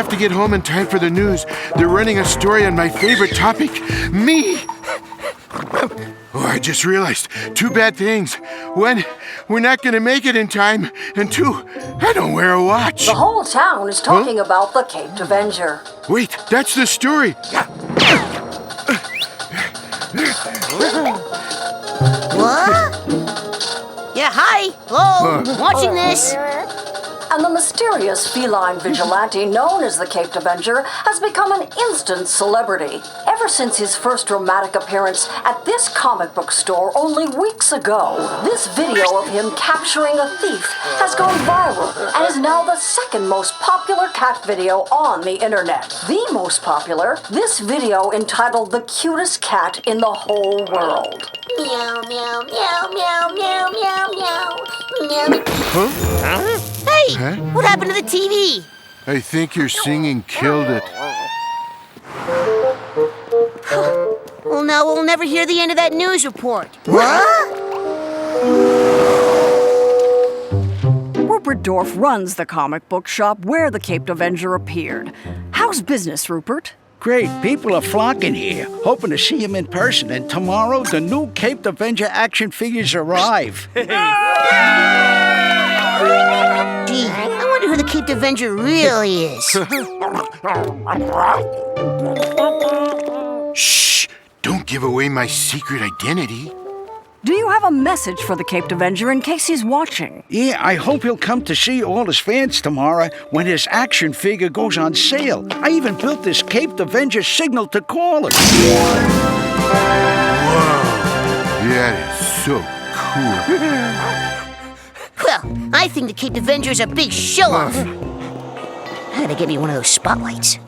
have to get home in time for the news. They're running a story on my favorite topic, me. Oh, I just realized 2 bad things. 1, we're not going to make it in time. And 2, I don't wear a watch. The whole town is talking about the Caped Avenger. Wait, that's the story. What? Yeah, hi. Hello. Watching this. And the mysterious feline vigilante known as the Caped Avenger has become an instant celebrity. Ever since his first dramatic appearance at this comic book store only weeks ago, this video of him capturing a thief has gone viral and is now the 2nd most popular cat video on the internet. The most popular, this video entitled "The Cutest Cat in the Whole World." Meow, meow, meow, meow, meow, meow, meow. Huh? Hey, Huh? what happened to the TV? I think your singing killed it. Well, now we'll never hear the end of that news report. What? Rupert Dorff runs the comic book shop where the Caped Avenger appeared. How's business, Rupert? Great, people are flocking here, hoping to see him in person. And tomorrow, the new Caped Avenger action figures arrive. Gee, I wonder who the Caped Avenger really is. Shh! Don't give away my secret identity. Do you have a message for the Caped Avenger in case he's watching? Yeah, I hope he'll come to see all his fans tomorrow when his action figure goes on sale. I even built this Caped Avenger signal to call him. Whoa! That is so cool. Well, I think the Caped Avenger is a big show-off. I gotta get me one of those spotlights.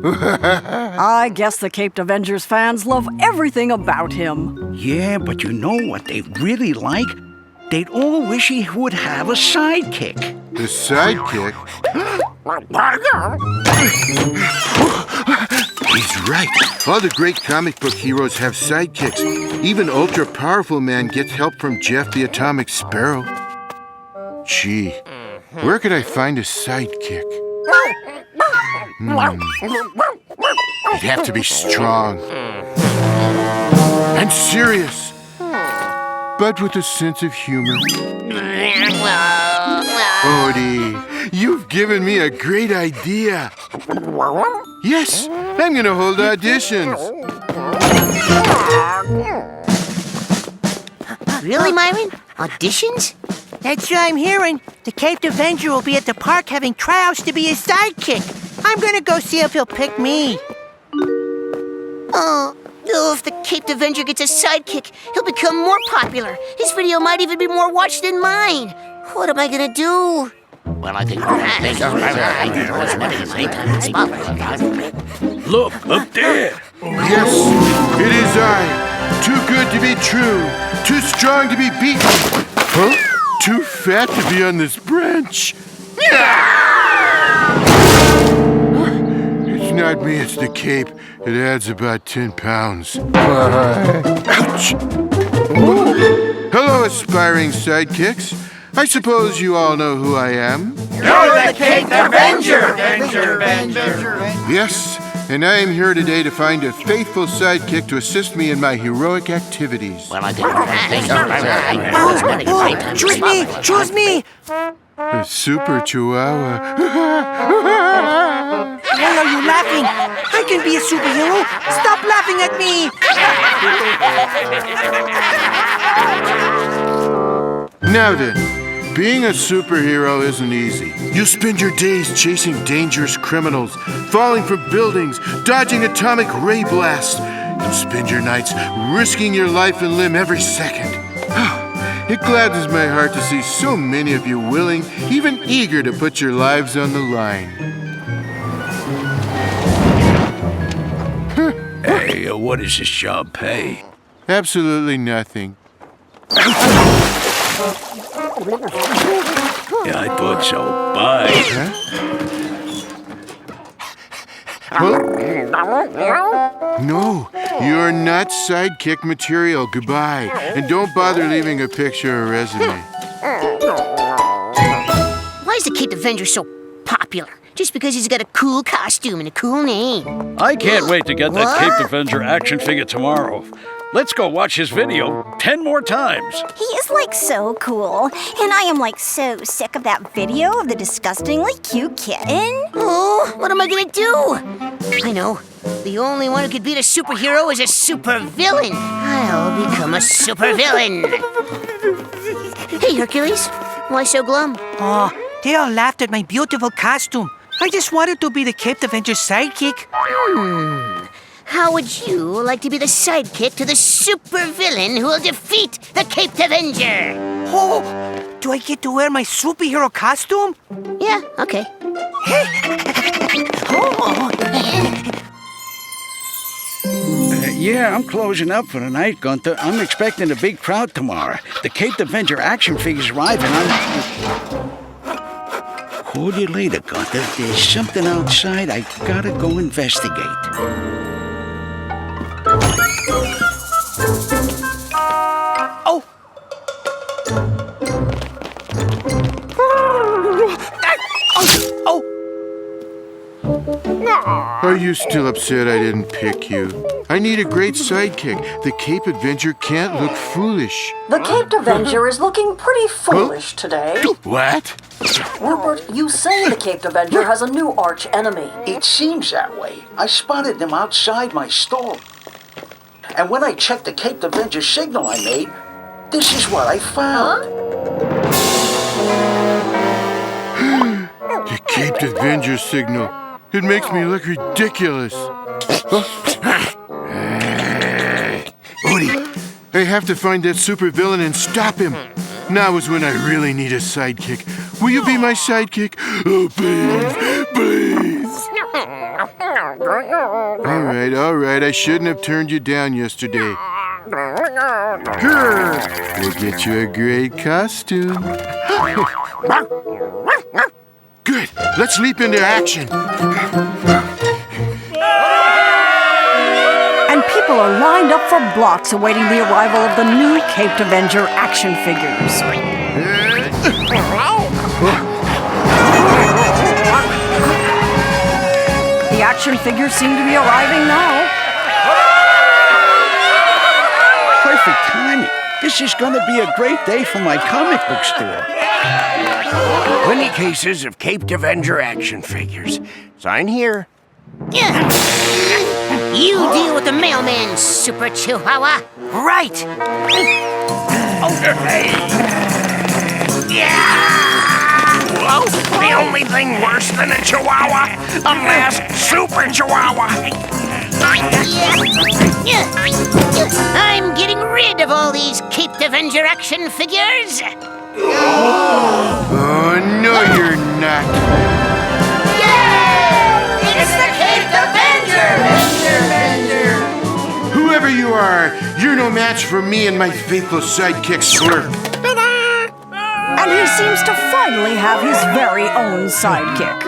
I guess the Caped Avenger's fans love everything about him. Yeah, but you know what they really like? They'd all wish he would have a sidekick. The sidekick? He's right. All the great comic book heroes have sidekicks. Even ultra-powerful man gets help from Jeff the Atomic Sparrow. Gee, where could I find a sidekick? It'd have to be strong and serious, but with a sense of humor. Odie, you've given me a great idea. Yes, I'm gonna hold auditions. Really, Myron? Auditions? That's what I'm hearing. The Caped Avenger will be at the park having tryouts to be his sidekick. I'm gonna go see if he'll pick me. Oh, if the Caped Avenger gets a sidekick, he'll become more popular. His video might even be more watched than mine. What am I gonna do? Well, I think Look, up there. Yes, it is I. Too good to be true. Too strong to be beaten. Huh? Too fat to be on this branch. It's not me, it's the cape. It adds about 10 pounds. Ouch! Hello, aspiring sidekicks. I suppose you all know who I am. You're the Caped Avenger! Yes, and I am here today to find a faithful sidekick to assist me in my heroic activities. Well, I think Choose me! Choose me! A super chihuahua. Why are you laughing? I can be a superhero. Stop laughing at me! Now then, being a superhero isn't easy. You spend your days chasing dangerous criminals, falling from buildings, dodging atomic ray blasts. You'll spend your nights risking your life and limb every second. It gladdens my heart to see so many of you willing, even eager to put your lives on the line. Hey, what does this job pay? Absolutely nothing. Yeah, I thought so. Bye. Huh? No, you're not sidekick material. Goodbye. And don't bother leaving a picture or resume. Why is the Caped Avenger so popular? just because he's got a cool costume and a cool name. I can't wait to get that Caped Avenger action figure tomorrow. Let's go watch his video 10 more times. He is like so cool. And I am like so sick of that video of the disgustingly cute kitten. Oh, what am I gonna do? I know. The only one who could beat a superhero is a supervillain. I'll become a supervillain. Hey, Hercules. Why so glum? Oh, they all laughed at my beautiful costume. I just wanted to be the Caped Avenger's sidekick. How would you like to be the sidekick to the supervillain who will defeat the Caped Avenger? Oh, do I get to wear my superhero costume? Yeah, okay. Yeah, I'm closing up for the night, Gunther. I'm expecting a big crowd tomorrow. The Caped Avenger action figure's arriving. Call you later, Gunther. There's something outside. I gotta go investigate. Oh! Oh! Are you still upset I didn't pick you? I need a great sidekick. The Cape Avenger can't look foolish. The Caped Avenger is looking pretty foolish today. What? Rupert, you say the Caped Avenger has a new arch enemy. It seems that way. I spotted them outside my store. And when I checked the Caped Avenger signal I made, this is what I found. The Caped Avenger signal. It makes me look ridiculous. Odie, I have to find that supervillain and stop him. Now is when I really need a sidekick. Will you be my sidekick? Oh, please, please. All right. I shouldn't have turned you down yesterday. We'll get you a great costume. Good. Let's leap into action. And people are lined up for blocks awaiting the arrival of the new Caped Avenger action figures. The action figures seem to be arriving now. Perfect timing. This is going to be a great day for my comic book store. 20 cases of Caped Avenger action figures. Sign here. You deal with the mailman, Super Chihuahua. Right! Whoa, the only thing worse than a Chihuahua, a masked Super Chihuahua. I'm getting rid of all these Caped Avenger action figures. Oh, no, you're not. Yay! It's the Caped Avenger! Whoever you are, you're no match for me and my faithful sidekick Slurp. And he seems to finally have his very own sidekick.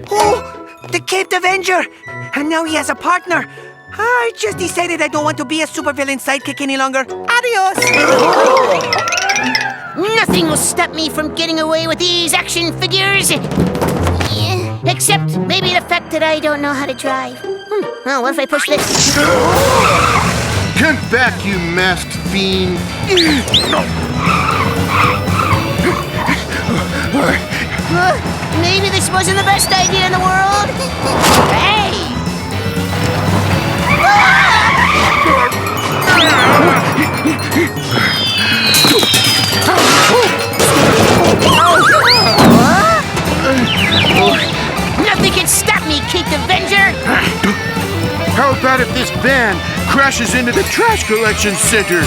Oh! The Caped Avenger! And now he has a partner. I just decided I don't want to be a supervillain sidekick any longer. Adios! Nothing will stop me from getting away with these action figures. Except maybe the fact that I don't know how to drive. Well, what if I push this? Come back, you masked fiend. Maybe this wasn't the best idea in the world. Hey! Nothing can stop me, Caped Avenger! How about if this van crashes into the trash collection center?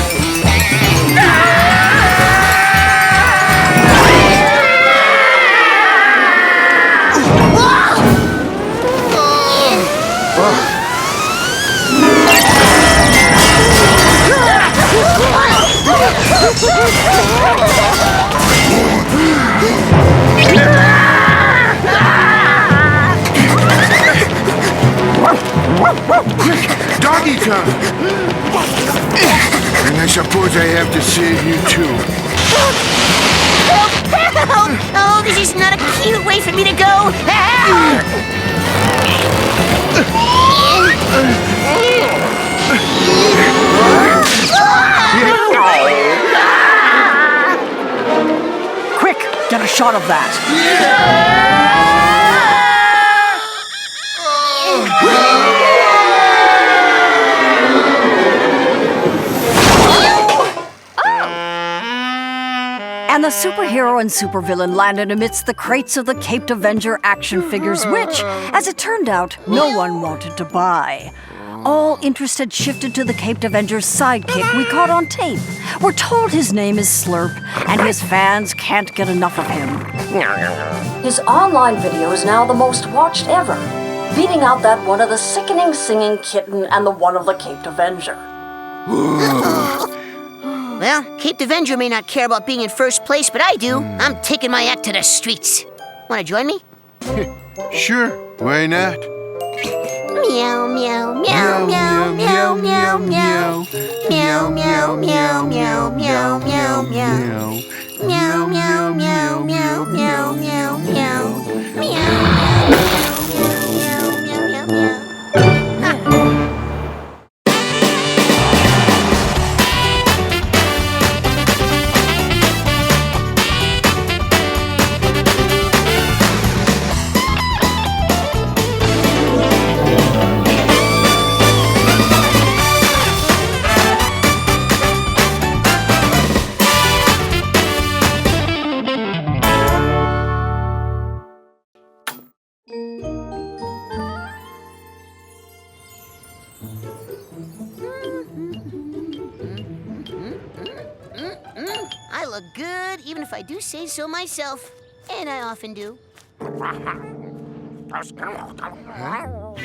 Doggy time! And I suppose I have to save you too. Help! Help! Oh, this is not a cute way for me to go. Help! Quick, get a shot of that. And the superhero and supervillain landed amidst the crates of the Caped Avenger action figures, which, as it turned out, no one wanted to buy. All interest had shifted to the Caped Avenger's sidekick we caught on tape. We're told his name is Slurp, and his fans can't get enough of him. His online video is now the most watched ever, beating out that one of the sickening singing kitten and the one of the Caped Avenger. Well, Caped Avenger may not care about being in first place, but I do. I'm taking my act to the streets. Want to join me? Sure, why not? Meow, meow, meow, meow, meow, meow, meow. Meow, meow, meow, meow, meow, meow, meow. Meow, meow, meow, meow, meow, meow, meow. Meow, meow, meow, meow, meow, meow. I look good, even if I do say so myself. And I often do.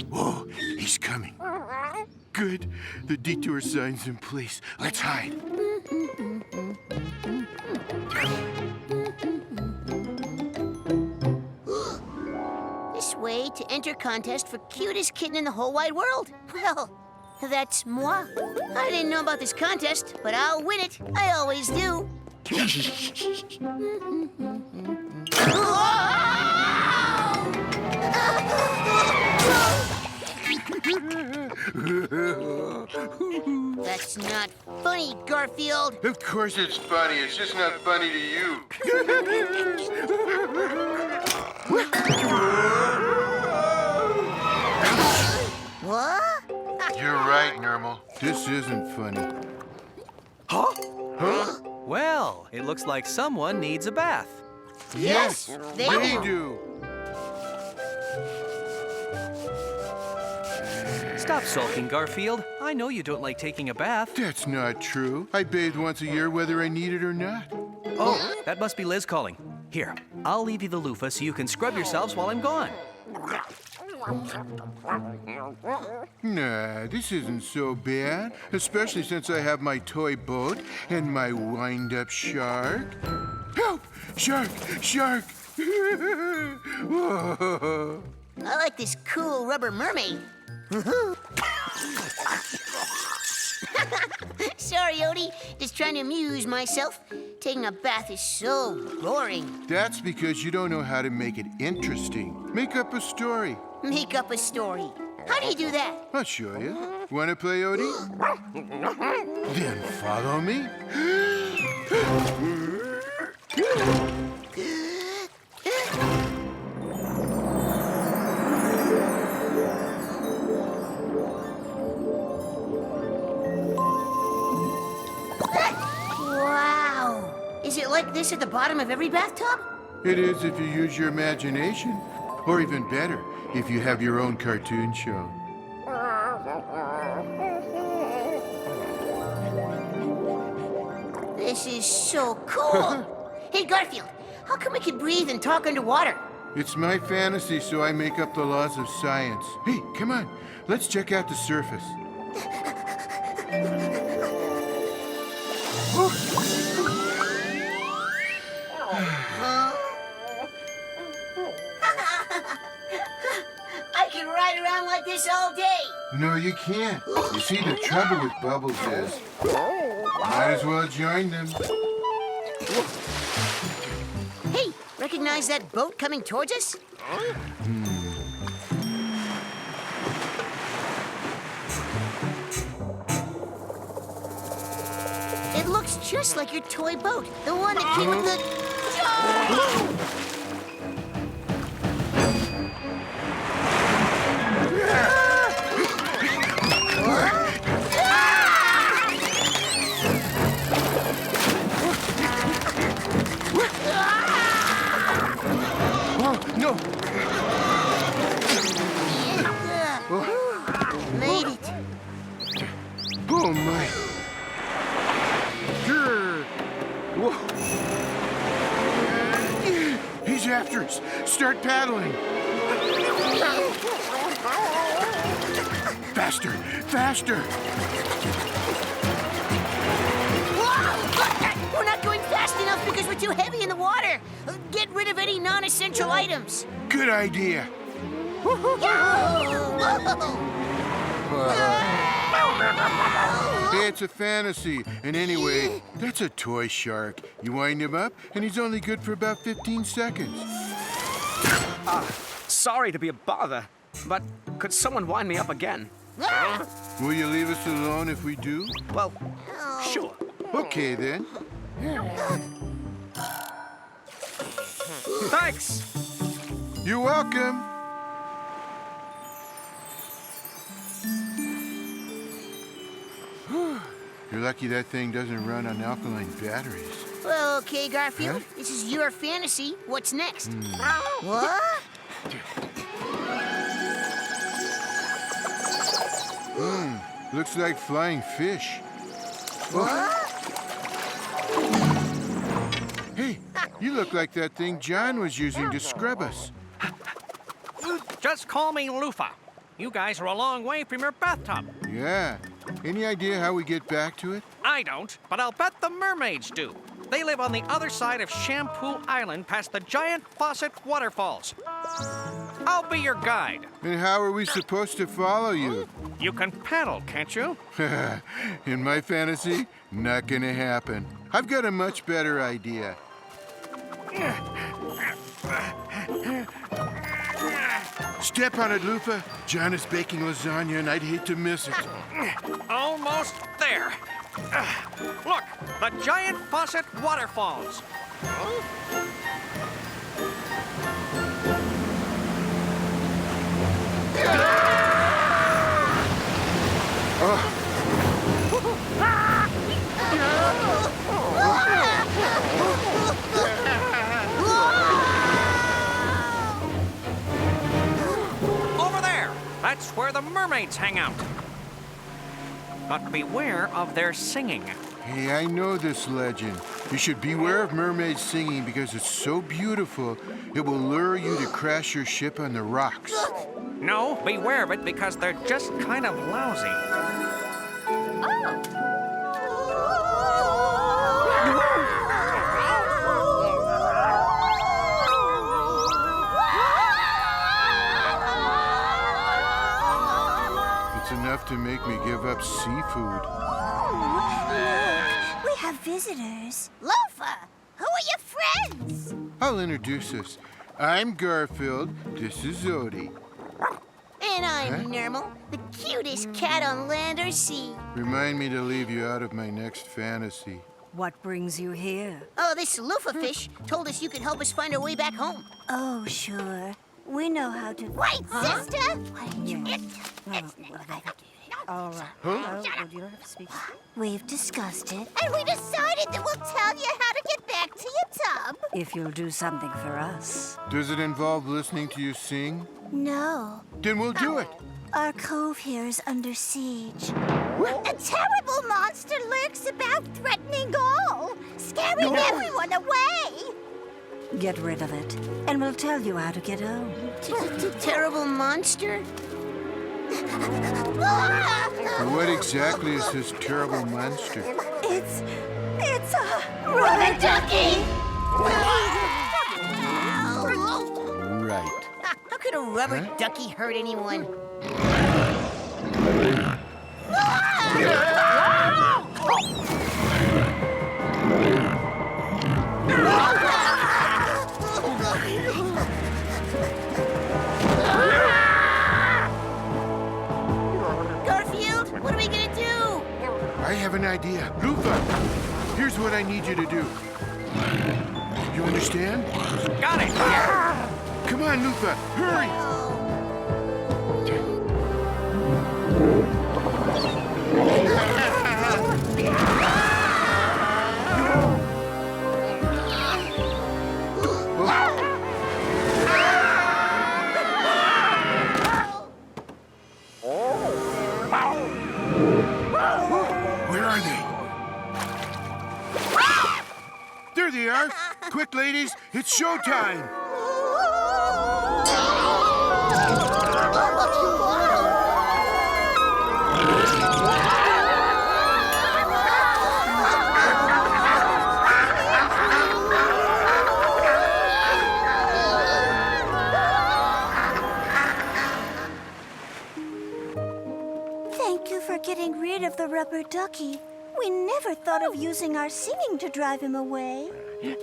Whoa, he's coming. Good. The detour sign's in place. Let's hide. This way to enter contest for cutest kitten in the whole wide world. Well, that's moi. I didn't know about this contest, but I'll win it. I always do. That's not funny, Garfield. Of course it's funny. It's just not funny to you. What? You're right, Nermal. This isn't funny. Well, it looks like someone needs a bath. Yes, they do. Stop sulking, Garfield. I know you don't like taking a bath. That's not true. I bathe once a year whether I need it or not. Oh, that must be Liz calling. Here, I'll leave you the loofah so you can scrub yourselves while I'm gone. Nah, this isn't so bad. Especially since I have my toy boat and my wind-up shark. Help! Shark! Shark! Whoa. I like this cool rubber mermaid. Sorry, Odie. Just trying to amuse myself. Taking a bath is so boring. That's because you don't know how to make it interesting. Make up a story. Make up a story. How do you do that? I'll show you. Want to play, Odie? Then follow me. Wow. Is it like this at the bottom of every bathtub? It is if you use your imagination. Or even better, if you have your own cartoon show. This is so cool. Hey, Garfield, how come we can breathe and talk underwater? It's my fantasy, so I make up the laws of science. Hey, come on. Let's check out the surface. I can ride around like this all day. No, you can't. You see, the trouble with bubbles is, might as well join them. Recognize that boat coming towards us? It looks just like your toy boat. The one that came with the... No! Made it. Oh my! Grr. Whoa. He's after us! Start paddling! Faster! Faster! We're not going fast enough because we're too heavy in the water. Get rid of any non-essential items. Good idea! Hey, it's a fantasy. And anyway, that's a toy shark. You wind him up, and he's only good for about 15 seconds. Sorry to be a bother, but could someone wind me up again? Will you leave us alone if we do? Well, sure. Okay, then. Thanks! You're welcome. You're lucky that thing doesn't run on alkaline batteries. Well, okay, Garfield. Huh? This is your fantasy. What's next? What? Looks like flying fish. Hey, you look like that thing John was using to scrub us. Just call me Loofah. You guys are a long way from your bathtub. Yeah. Any idea how we get back to it? I don't, but I'll bet the mermaids do. They live on the other side of Shampoo Island past the giant faucet waterfalls. I'll be your guide. And how are we supposed to follow you? You can paddle, can't you? In my fantasy, not gonna happen. I've got a much better idea. Step on it, Lufa. John is baking lasagna and I'd hate to miss it. Almost there. Look, the giant faucet waterfalls. Over there. That's where the mermaids hang out. But beware of their singing. Hey, I know this legend. You should beware of mermaids singing because it's so beautiful, it will lure you to crash your ship on the rocks. No, beware of it because they're just kind of lousy. It's enough to make me give up seafood. We have visitors. Lofa, who are your friends? I'll introduce us. I'm Garfield. This is Odie. And I'm Nermal, the cutest cat on land or sea. Remind me to leave you out of my next fantasy. What brings you here? Oh, this loofah fish told us you could help us find our way back home. Oh, sure. We know how to. Right, sister? All right. Oh, you don't have to speak. We've discussed it. And we decided that we'll tell you how to get back to your tub. If you'll do something for us. Does it involve listening to you sing? No. Then we'll do it. Our cove here is under siege. A terrible monster lurks about, threatening all, scaring everyone away. Get rid of it, and we'll tell you how to get home. Terrible monster? What exactly is this terrible monster? It's a rubber ducky. Right. How could a rubber ducky hurt anyone? What are we gonna do? I have an idea. Lufa, here's what I need you to do. You understand? Got it! Come on, Lufa, hurry! Where are they? There they are! Quick, ladies, it's showtime! Thank you for getting rid of the rubber ducky. We never thought of using our singing to drive him away. We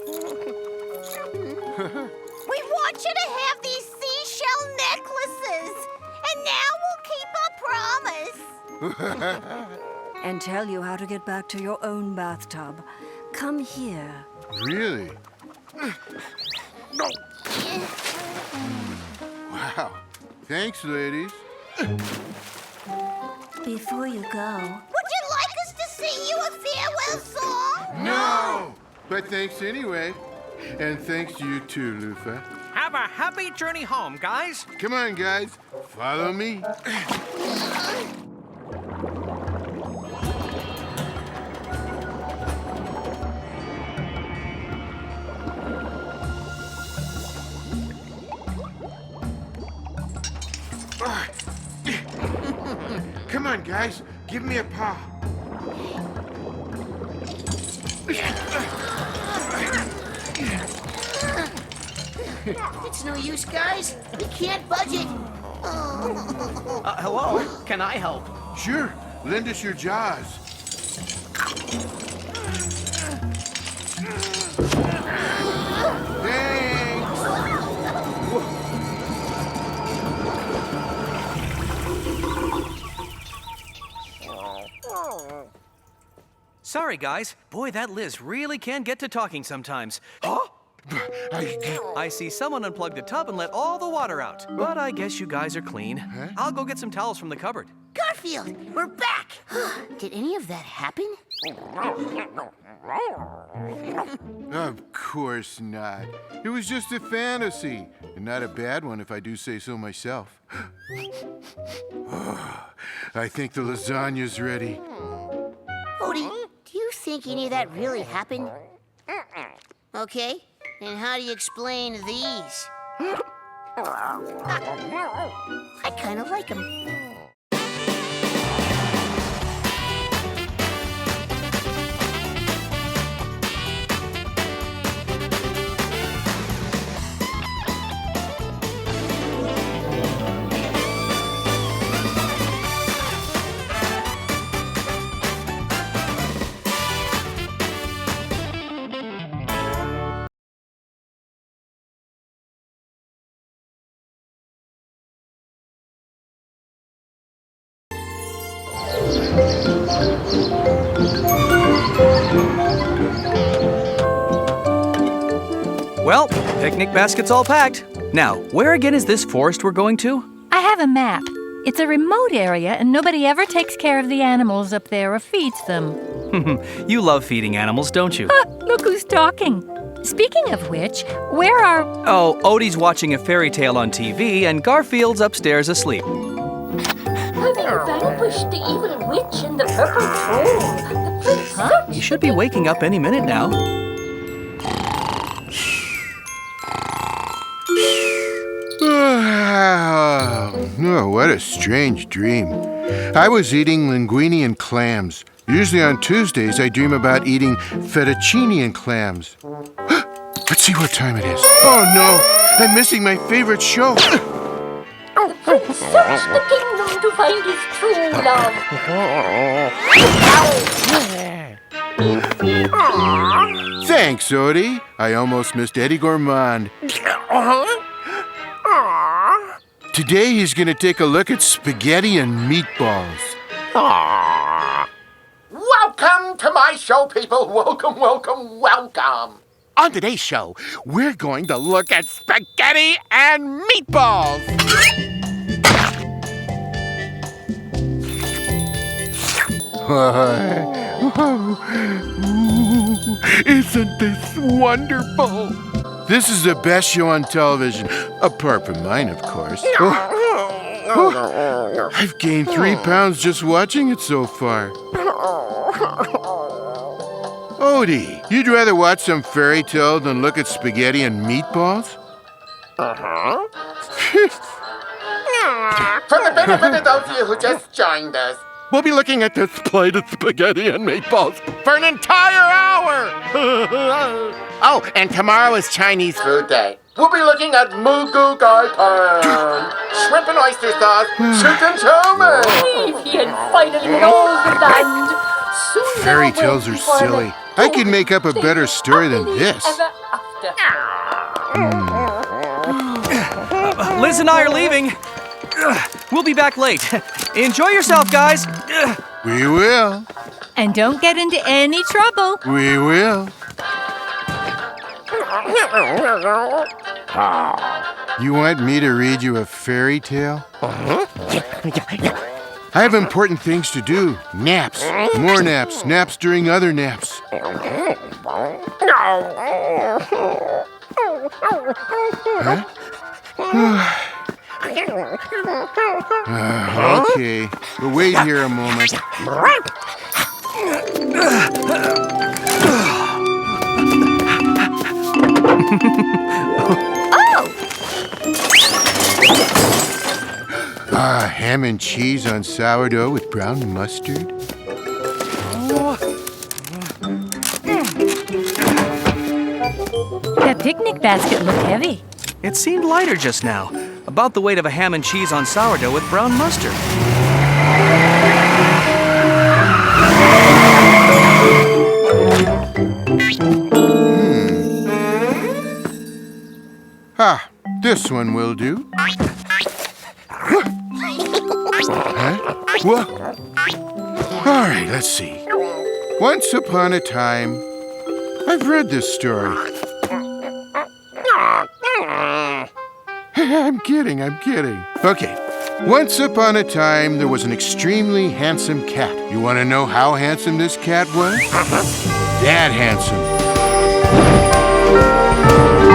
want you to have these seashell necklaces. And now we'll keep our promise. And tell you how to get back to your own bathtub. Come here. Really? Wow. Thanks, ladies. Before you go, would you like us to sing you a farewell song? No! But thanks anyway. And thanks to you too, Lufa. Have a happy journey home, guys. Come on, guys. Follow me. Come on, guys. Give me a paw. It's no use, guys. We can't budge it. Hello? Can I help? Sure. Lend us your jaws. Thanks. Sorry, guys. Boy, that Liz really can get to talking sometimes. Huh? I see someone unplugged the tub and let all the water out. But I guess you guys are clean. I'll go get some towels from the cupboard. Garfield, we're back. Did any of that happen? Of course not. It was just a fantasy. And not a bad one if I do say so myself. I think the lasagna's ready. Odie, do you think any of that really happened? Okay, and how do you explain these? I kind of like them. Well, picnic basket's all packed. Now, where again is this forest we're going to? I have a map. It's a remote area, and nobody ever takes care of the animals up there or feeds them. You love feeding animals, don't you? Look who's talking. Speaking of which, where are... Oh, Odie's watching a fairy tale on TV, and Garfield's upstairs asleep. Having vanquished the evil witch and the purple troll, the prince... He should be waking up any minute now. Oh, what a strange dream. I was eating linguine and clams. Usually on Tuesdays, I dream about eating fettuccine and clams. Let's see what time it is. Oh, no! I'm missing my favorite show. The prince searched the kingdom to find his true love. Thanks, Odie. I almost missed Eddie Gourmand. Today he's going to take a look at spaghetti and meatballs. Welcome to my show, people. Welcome, welcome, welcome. On today's show, we're going to look at spaghetti and meatballs. Isn't this wonderful? This is the best show on television, apart from mine, of course. I've gained 3 pounds just watching it so far. Odie, you'd rather watch some fairy tale than look at spaghetti and meatballs? For the benefit of those of you who just joined us, We'll be looking at this plate of spaghetti and meatballs for an entire hour! Oh, and tomorrow is Chinese food day. We'll be looking at Mugu Gai Pan, shrimp and oyster sauce, chicken chow mein. He had finally known the land. Soon Fairy there will tales are be one silly. I could make up a better story than this. ever after. Liz and I are leaving. We'll be back late. Enjoy yourself, guys. We will. And don't get into any trouble. We will. You want me to read you a fairy tale? I have important things to do. Naps. More naps. Naps during other naps. Huh? Okay. But wait here a moment. Ham and cheese on sourdough with brown mustard. That picnic basket looked heavy. It seemed lighter just now. About the weight of a ham and cheese on sourdough with brown mustard. Ah, this one will do. Huh? What? All right, let's see. Once upon a time, I've read this story. I'm kidding. Okay. Once upon a time, there was an extremely handsome cat. You want to know how handsome this cat was? That handsome.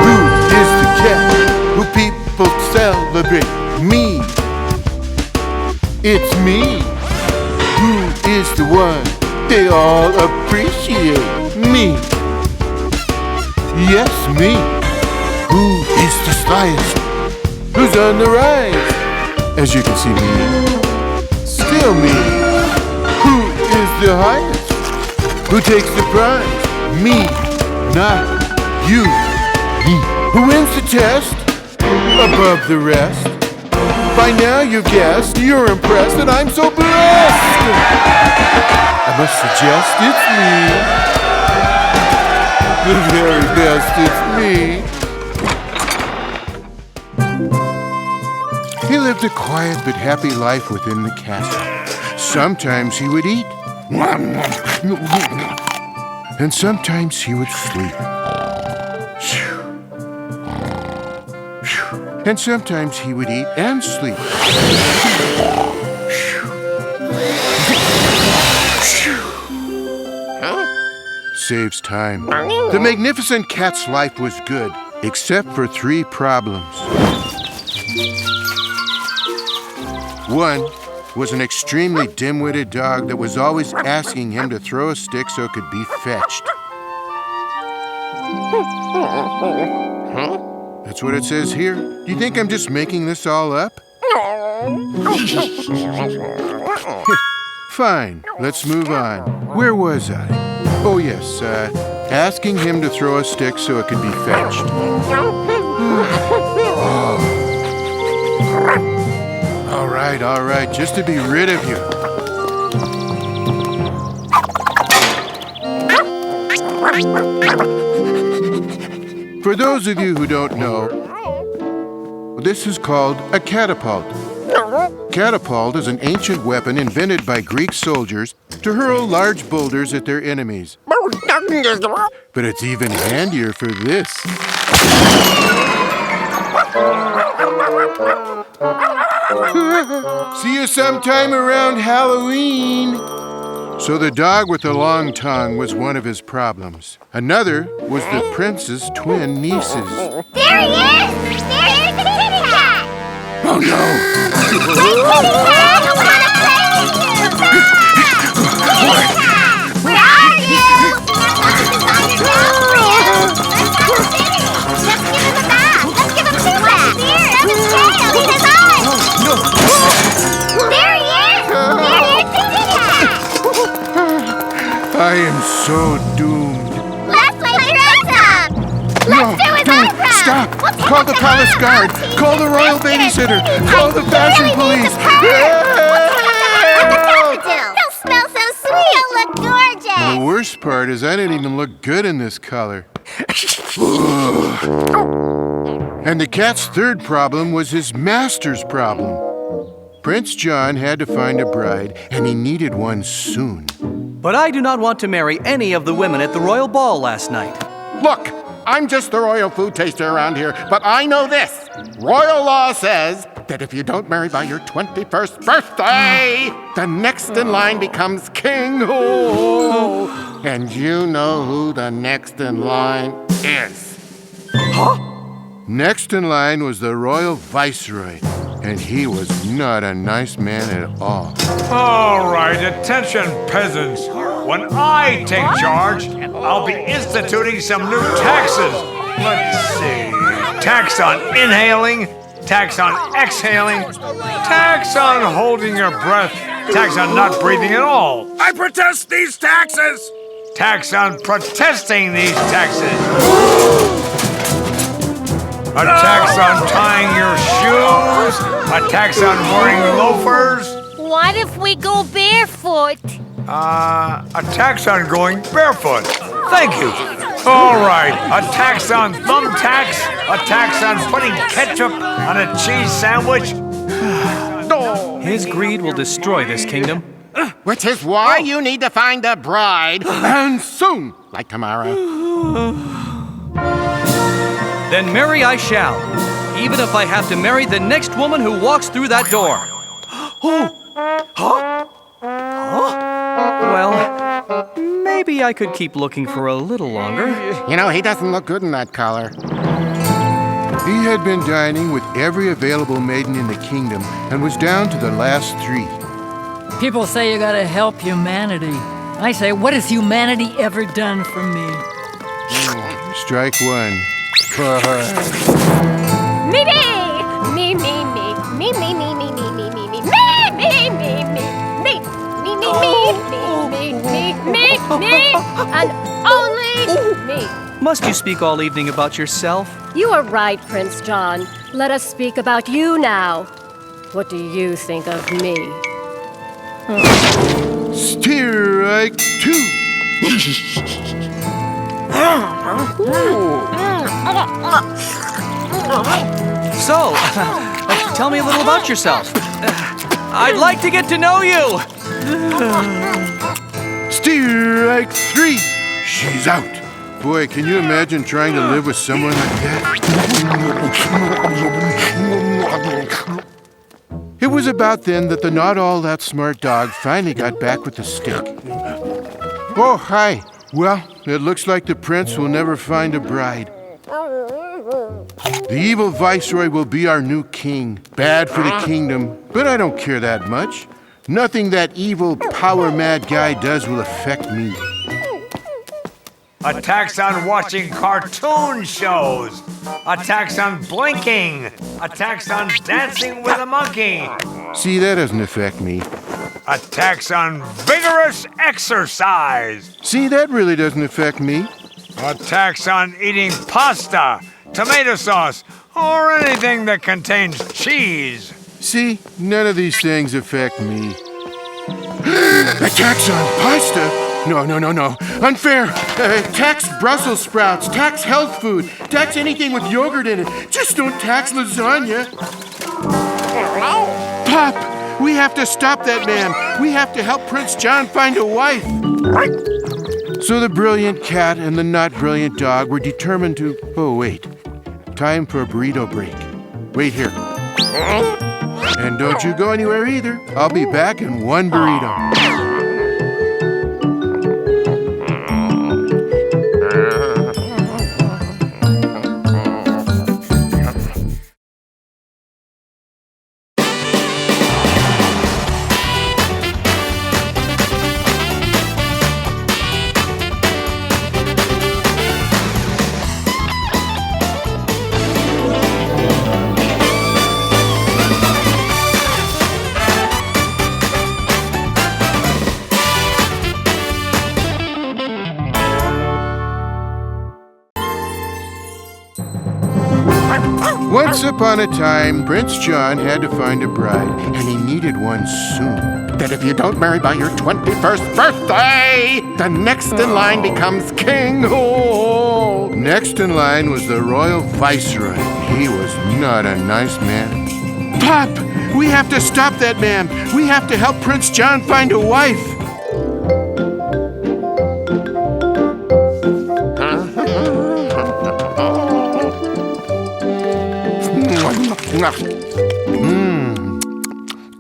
Who is the cat who people celebrate? Me. It's me. Who is the one they all appreciate? Me. Yes, me. Who is the slyest? Who's on the rise? As you can see, me. Still me. Who is the highest? Who takes the prize? Me. Not you. Me. Who wins the test? Above the rest. By now you've guessed, you're impressed that I'm so blessed. I must suggest it's me. The very best, it's me. He lived a quiet but happy life within the castle. Sometimes he would eat. And sometimes he would sleep. And sometimes he would eat and sleep. Saves time. The magnificent cat's life was good, except for 3 problems. One was an extremely dim-witted dog that was always asking him to throw a stick so it could be fetched. That's what it says here. Do you think I'm just making this all up? Fine, let's move on. Where was I? Oh yes, asking him to throw a stick so it could be fetched. All right, just to be rid of you. For those of you who don't know, this is called a catapult. catapult is an ancient weapon invented by Greek soldiers to hurl large boulders at their enemies. But it's even handier for this. See you sometime around Halloween. So the dog with the long tongue was one of his problems. Another was the prince's twin nieces. There he is! There's the kitty cat! Oh no! Hey, kitty cat! I want to play with you! Kitty cat! Where are you? Let's give him a bath! Let's give him two baths! Rub his tail! Eat his eyes! There he is! There's the kitty cat! I am so doomed. Let's play dress up! Let's do his eyebrows! Stop! We'll take Call him the to palace Mom. guard! He's Call the royal biscuit. babysitter! Call the fashion Really police! needs a purse. They'll smell so sweet! You'll look gorgeous! The worst part is I didn't even look good in this color. And the cat's third problem was his master's problem. Prince John had to find a bride, and he needed one soon. But I do not want to marry any of the women at the royal ball last night. Look, I'm just the royal food taster around here, but I know this. Royal law says that if you don't marry by your 21st birthday, the next in line becomes king. Oh. And you know who the next in line is. Huh? Next in line was the royal viceroy, and he was not a nice man at all. All right, attention, peasants. When I take charge, I'll be instituting some new taxes. Let's see. Tax on inhaling, tax on exhaling, tax on holding your breath, tax on not breathing at all. I protest these taxes! Tax on protesting these taxes. A tax on tying your shoes, a tax on wearing loafers. What if we go barefoot? A tax on going barefoot. Thank you. All right, a tax on thumbtacks, a tax on putting ketchup on a cheese sandwich. His greed will destroy this kingdom. Which is why you need to find a bride, and soon, like tomorrow. Then marry I shall, even if I have to marry the next woman who walks through that door. Oh! Huh? Huh? Well, maybe I could keep looking for a little longer. You know, he doesn't look good in that collar. He had been dining with every available maiden in the kingdom and was down to the last 3. People say you gotta help humanity. I say, what has humanity ever done for me? Strike one. Me, me, me, me, me, me, me, me, me, me, me, me, me, me, me, me, me, and only me. Must you speak all evening about yourself? You are right, Prince John. Let us speak about you now. What do you think of me? Strike 2. So, tell me a little about yourself. I'd like to get to know you. Strike 3. She's out. Boy, can you imagine trying to live with someone like that? It was about then that the not all that smart dog finally got back with the stick. Oh, hi. Well, it looks like the prince will never find a bride. The evil viceroy will be our new king. Bad for the kingdom, but I don't care that much. Nothing that evil, power-mad guy does will affect me. A tax on watching cartoon shows. A tax on blinking. A tax on dancing with a monkey. See, that doesn't affect me. A tax on vigorous exercise. See, that really doesn't affect me. A tax on eating pasta, tomato sauce, or anything that contains cheese. See, none of these things affect me. A tax on pasta? No. Unfair. Tax Brussels sprouts, tax health food, tax anything with yogurt in it. Just don't tax lasagna. Pop, We have to stop that man. We have to help Prince John find a wife. So the brilliant cat and the not brilliant dog were determined to... Oh, wait. Time for a burrito break. Wait here. And don't you go anywhere either. I'll be back in one burrito. Once upon a time, Prince John had to find a bride, and he needed one soon. That if you don't marry by your 21st birthday, the next in line becomes king. Oh. Next in line was the royal viceroy. He was not a nice man. Pop! We have to stop that man. We have to help Prince John find a wife.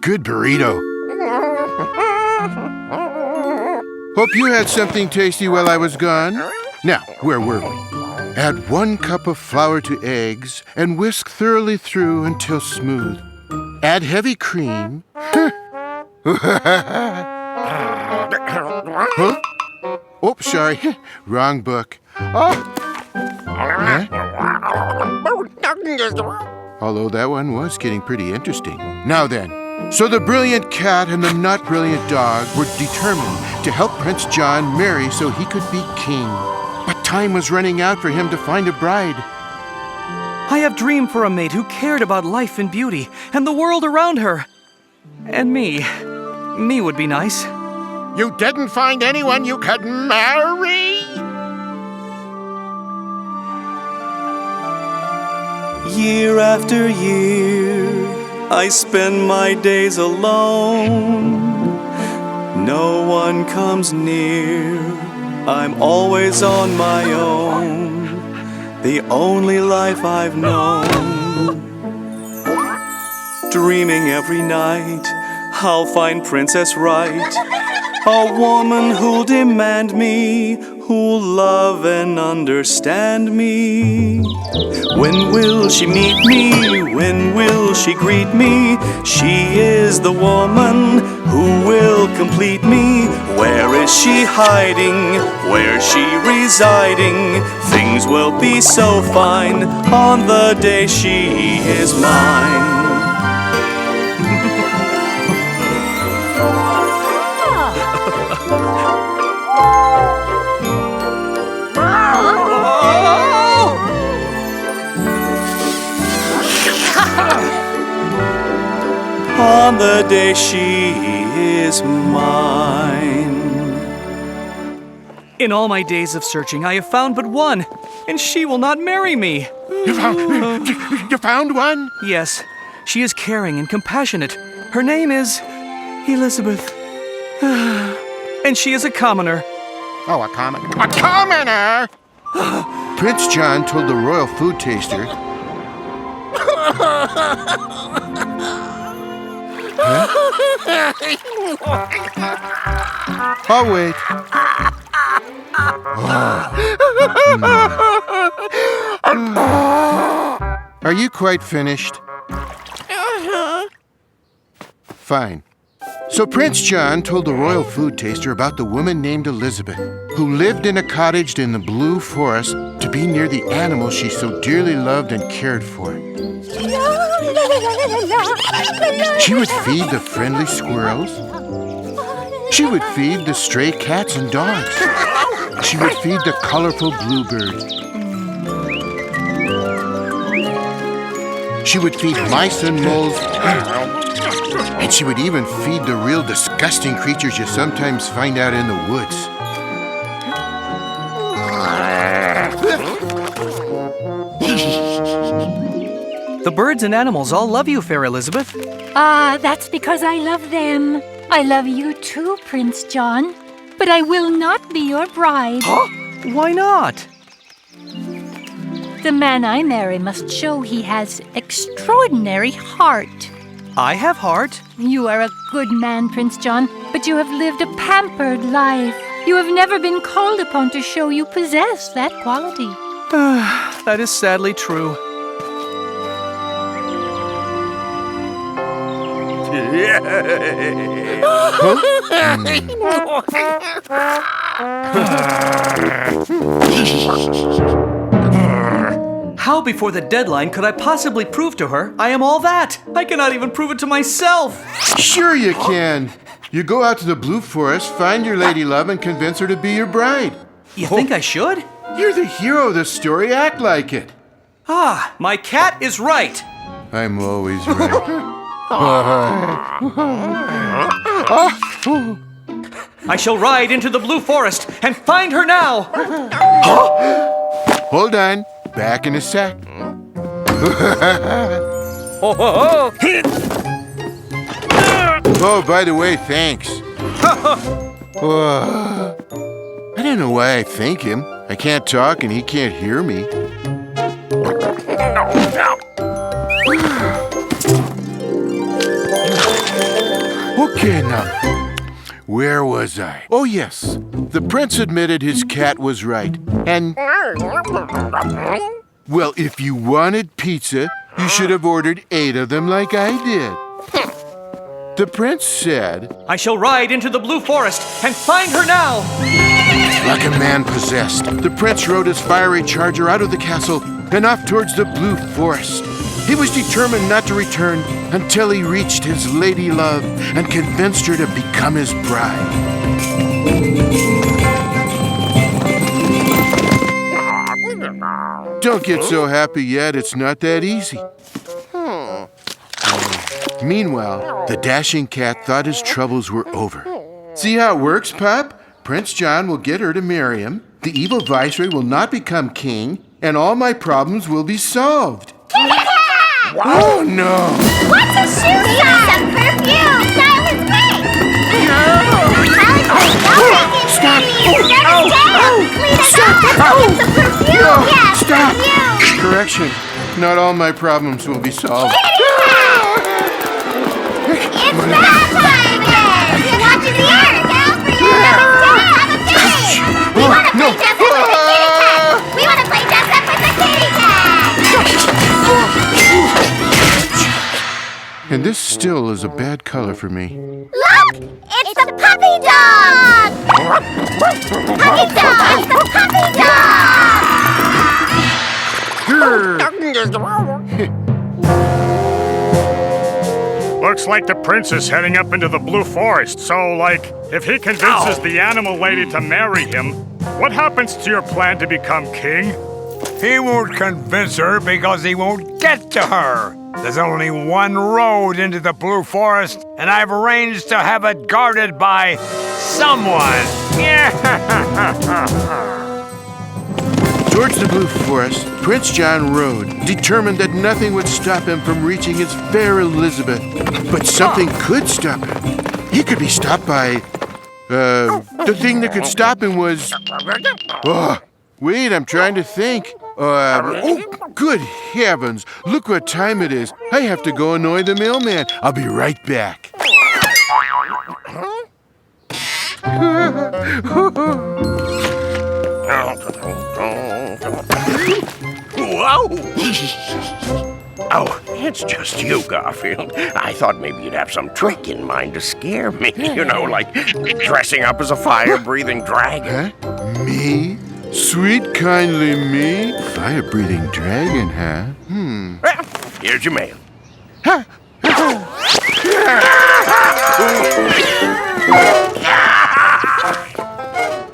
Good burrito. Hope you had something tasty while I was gone. Now, where were we? Add 1 cup of flour to eggs and whisk thoroughly through until smooth. Add heavy cream. Huh? Oh, sorry. Wrong book. Huh? Although that one was getting pretty interesting. Now then, so the brilliant cat and the not brilliant dog were determined to help Prince John marry so he could be king. But time was running out for him to find a bride. I have dreamed for a mate who cared about life and beauty and the world around her. And me. Me would be nice. You didn't find anyone you could marry? Year after year, I spend my days alone. No one comes near, I'm always on my own. The only life I've known. Dreaming every night, I'll find Princess right. A woman who'll demand me, who'll love and understand me. When will she meet me? When will she greet me? She is the woman who will complete me. Where is she hiding? Where's she residing? Things will be so fine on the day she is mine. On the day she is mine. In all my days of searching, I have found but one, and she will not marry me. You found one? Yes, she is caring and compassionate. Her name is Elizabeth. And she is a commoner. Oh, a commoner. A commoner! Prince John told the royal food taster... Huh? I'll wait. Are you quite finished? Fine. So Prince John told the royal food taster about the woman named Elizabeth, who lived in a cottage in the Blue Forest to be near the animals she so dearly loved and cared for. She would feed the friendly squirrels. She would feed the stray cats and dogs. She would feed the colorful bluebirds. She would feed mice and moles. And she would even feed the real disgusting creatures you sometimes find out in the woods. The birds and animals all love you, Fair Elizabeth. That's because I love them. I love you too, Prince John. But I will not be your bride. Huh? Why not? The man I marry must show he has extraordinary heart. I have heart. You are a good man, Prince John, but you have lived a pampered life. You have never been called upon to show you possess that quality. That is sadly true. How before the deadline could I possibly prove to her I am all that? I cannot even prove it to myself. Sure you can. You go out to the Blue Forest, find your lady love, and convince her to be your bride. You think I should? You're the hero of the story. Act like it. My cat is right. I'm always right. I shall ride into the Blue Forest and find her now. Hold on. Back in a sec. Oh, by the way, thanks. I don't know why I thank him. I can't talk and he can't hear me. Okay, now, where was I? Oh, yes. The prince admitted his cat was right. And, well, if you wanted pizza, you should have ordered 8 of them like I did. The prince said, I shall ride into the Blue Forest and find her now. Like a man possessed, the prince rode his fiery charger out of the castle and off towards the Blue Forest. He was determined not to return until he reached his lady love and convinced her to become his bride. Don't get so happy yet, it's not that easy. Meanwhile, the dashing cat thought his troubles were over. See how it works, Pup? Prince John will get her to marry him, the evil viceroy will not become king, and all my problems will be solved. Oh, no! What's a shoe size? Some perfume! Style is great! Stop! Stop! Correction. Not all my problems will be solved. It's bath time then! Watching the air down for you! Have a day! We want to play dress up with the kitty cat! We want to play dress up with the kitty cat! And this still is a bad color for me. Look! It's the puppy dog! Puppy dog! It's the puppy dog! Looks like the prince is heading up into the Blue Forest, so, like, if he convinces the animal lady to marry him, what happens to your plan to become king? He won't convince her because he won't get to her. There's only one road into the Blue Forest, and I've arranged to have it guarded by someone. Towards the Blue Forest, Prince John rode, determined that nothing would stop him from reaching his fair Elizabeth. But something could stop him. He could be stopped by... the thing that could stop him was... Oh, wait, I'm trying to think. Oh, good heavens. Look what time it is. I have to go annoy the mailman. I'll be right back. Whoa! Oh, it's just you, Garfield. I thought maybe you'd have some trick in mind to scare me. You know, like dressing up as a fire-breathing dragon. Huh? Me? Sweet, kindly me? Fire-breathing dragon, huh? Well, here's your mail.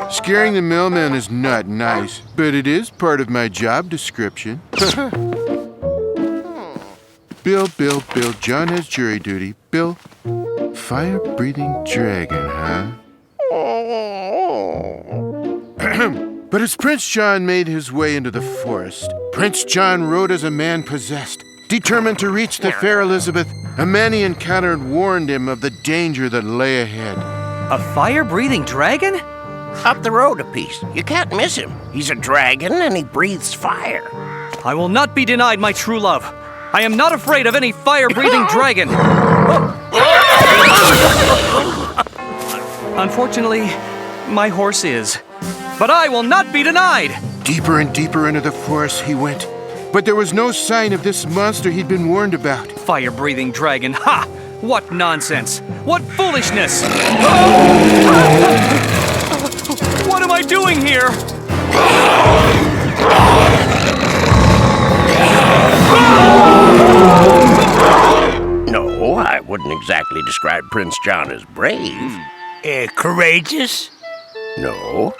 Scaring the mailman is not nice, but it is part of my job description. Bill, John has jury duty. Bill, fire-breathing dragon, huh? But as Prince John made his way into the forest, Prince John rode as a man possessed, Determined to reach the fair Elizabeth, a man he encountered warned him of the danger that lay ahead. A fire-breathing dragon? Up the road a piece. You can't miss him. He's a dragon and he breathes fire. I will not be denied my true love. I am not afraid of any fire-breathing dragon. Unfortunately, my horse is. But I will not be denied! Deeper and deeper into the forest he went, but there was no sign of this monster he'd been warned about. Fire-breathing dragon, ha! What nonsense! What foolishness! What am I doing here? No, I wouldn't exactly describe Prince John as brave. Courageous? No.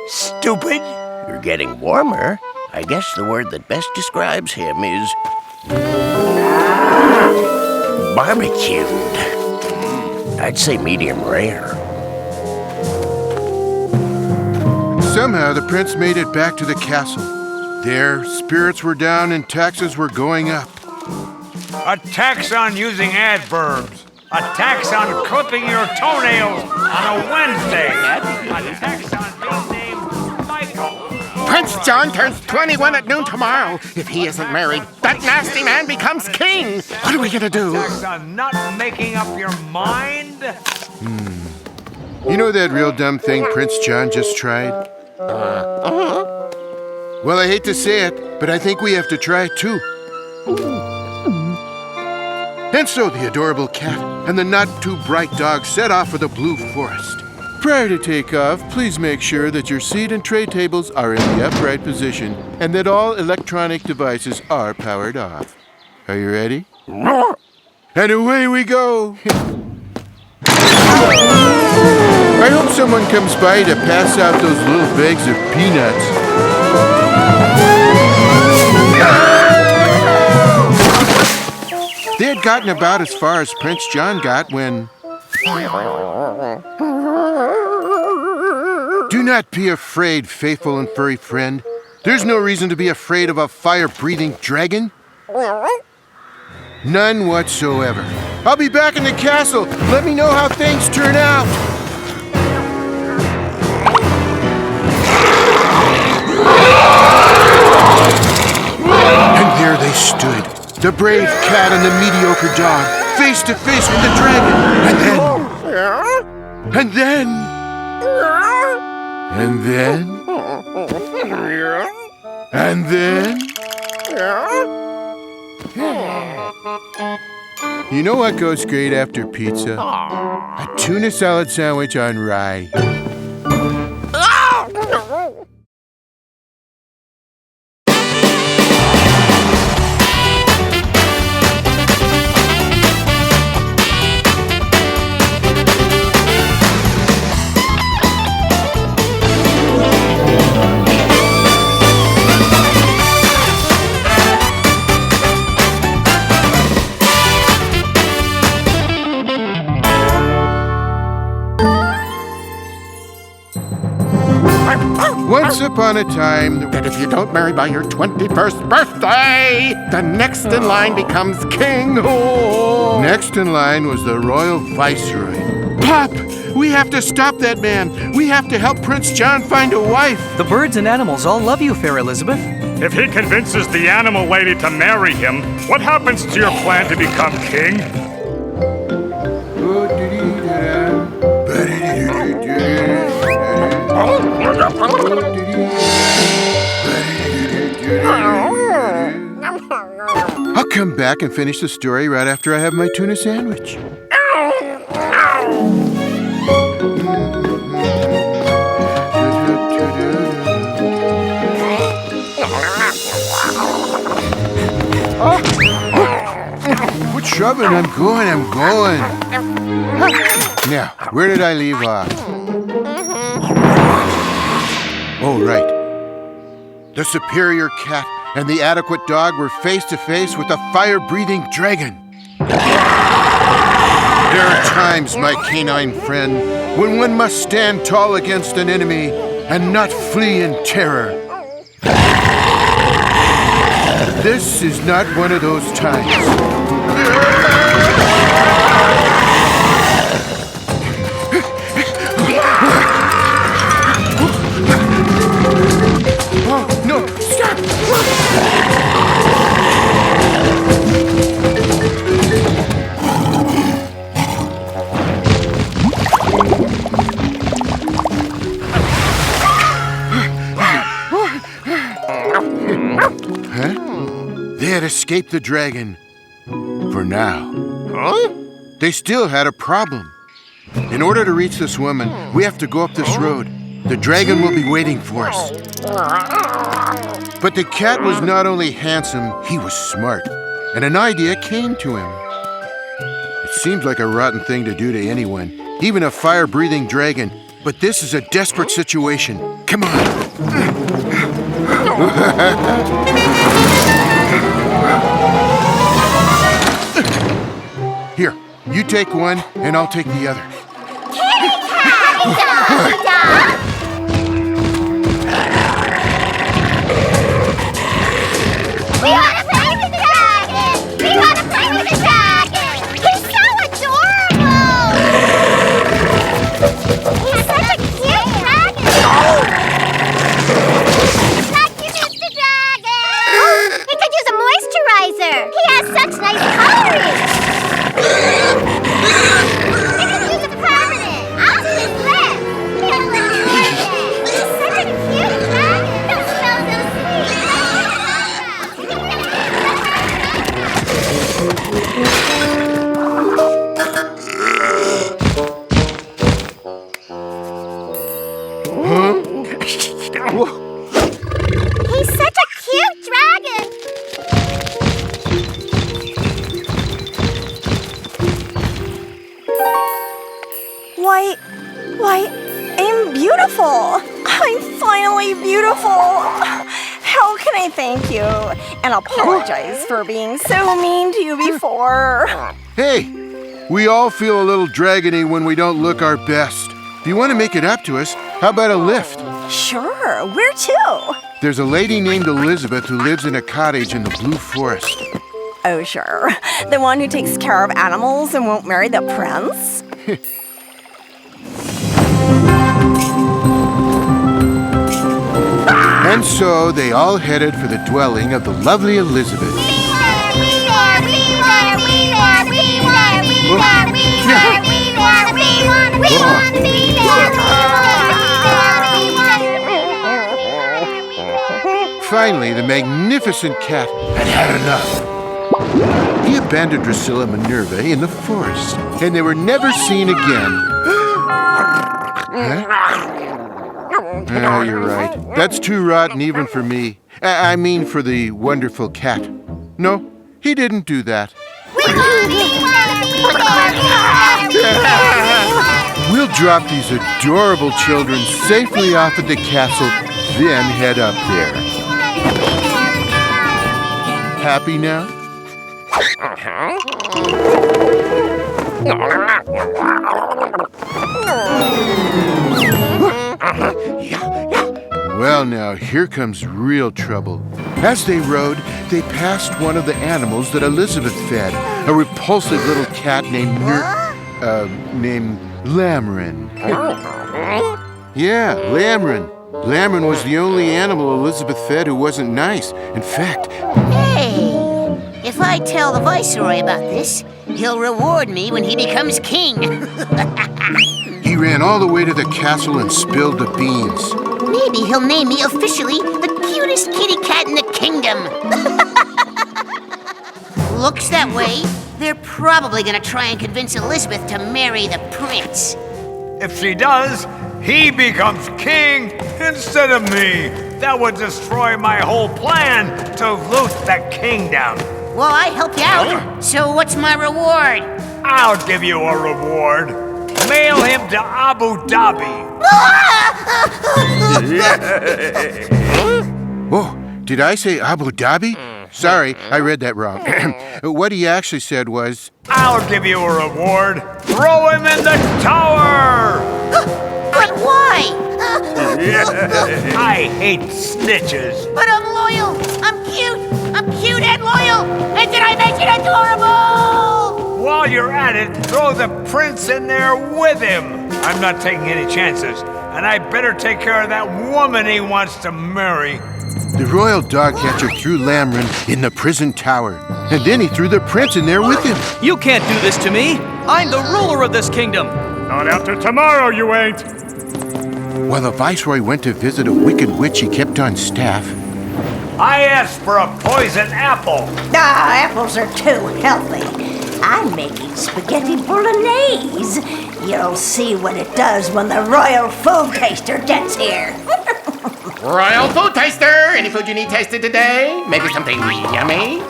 Stupid? You're getting warmer. I guess the word that best describes him is barbecued. I'd say medium rare. Somehow the prince made it back to the castle. There, spirits were down and taxes were going up. A tax on using adverbs. A tax on clipping your toenails on a Wednesday. A tax on being named Michael. Prince John turns 21 at noon tomorrow. If he isn't married, that nasty man becomes king. What are we gonna do? Tax on not making up your mind. You know that real dumb thing Prince John just tried? Well, I hate to say it, but I think we have to try it too. And so the adorable cat and the not-too-bright dog set off for the Blue Forest. Prior to takeoff, please make sure that your seat and tray tables are in the upright position and that all electronic devices are powered off. Are you ready? And away we go! I hope someone comes by to pass out those little bags of peanuts. They had gotten about as far as Prince John got when... Do not be afraid, faithful and furry friend. There's no reason to be afraid of a fire-breathing dragon. None whatsoever. I'll be back in the castle. Let me know how things turn out. And there they stood, the brave cat and the mediocre dog, face to face with the dragon. And then... You know what goes great after pizza? A tuna salad sandwich on rye. Once upon a time, that if you don't marry by your 21st birthday, the next in line becomes king. Oh. Next in line was the royal viceroy. Pop! We have to stop that man. We have to help Prince John find a wife. The birds and animals all love you, Fair Elizabeth. If he convinces the animal lady to marry him, what happens to your plan to become king? I'll come back and finish the story right after I have my tuna sandwich. Quit shoving, I'm going. Now, where did I leave off? Oh, right. The superior cat and the adequate dog were face to face with a fire-breathing dragon. There are times, my canine friend, when one must stand tall against an enemy and not flee in terror. This is not one of those times. Oh, no, stop! Huh? They had escaped the dragon. For now. Huh? They still had a problem. In order to reach this woman, we have to go up this road. The dragon will be waiting for us. But the cat was not only handsome, he was smart. And an idea came to him. It seems like a rotten thing to do to anyone, even a fire-breathing dragon. But this is a desperate situation. Come on. Here, you take one, and I'll take the other. Kitty cat! We want to play with the dragon! We want to play with the dragon! He's so adorable! He's such a cute dragon! Not you, Mr. Dragon! He could use a moisturizer! He has such nice coloring! He could use a permanent! I'll do his lips! He has lips like it! He's such a cute dragon! Don't smell so He's such a cute dragon! Why, I'm beautiful! I'm finally beautiful! How can I thank you and apologize for being so mean to you before? Hey, we all feel a little dragony when we don't look our best. If you want to make it up to us, how about a lift? Sure, where to? There's a lady named Elizabeth who lives in a cottage in the Blue Forest. Oh, sure. The one who takes care of animals and won't marry the prince? And so they all headed for the dwelling of the lovely Elizabeth. Finally, the magnificent cat had had enough. He abandoned Drusilla Minerva in the forest, and they were never seen again. Huh? Oh, you're right. That's too rotten even for me. I mean for the wonderful cat. No, he didn't do that. We'll drop these adorable children safely off at the castle, then head up there. Happy now? Well, now, here comes real trouble. As they rode, they passed one of the animals that Elizabeth fed, a repulsive little cat named Lamrin. Yeah, Lamrin. Lamrin was the only animal Elizabeth fed who wasn't nice. In fact... Hey, if I tell the Viceroy about this, he'll reward me when he becomes king. He ran all the way to the castle and spilled the beans. Maybe he'll name me officially the cutest kitty cat in the kingdom. Looks that way. They're probably gonna try and convince Elizabeth to marry the prince. If she does, he becomes king instead of me. That would destroy my whole plan to loot the kingdom. Well, I helped you out. So what's my reward? I'll give you a reward. Mail him to Abu Dhabi. Oh, did I say Abu Dhabi? Sorry, I read that wrong. What he actually said was... I'll give you a reward. Throw him in the tower! But why? I hate snitches. But I'm loyal. I'm cute. I'm cute. royal, and did I make it adorable? While you're at it, throw the prince in there with him. I'm not taking any chances, and I better take care of that woman he wants to marry. The royal dog catcher threw Lamron in the prison tower, and then he threw the prince in there with him. You can't do this to me. I'm the ruler of this kingdom. Not after tomorrow, you ain't. While the viceroy went to visit a wicked witch he kept on staff, I asked for a poison apple. Apples are too healthy. I'm making spaghetti bolognese. You'll see what it does when the royal food taster gets here. Royal food taster! Any food you need tasted today? Maybe something yummy?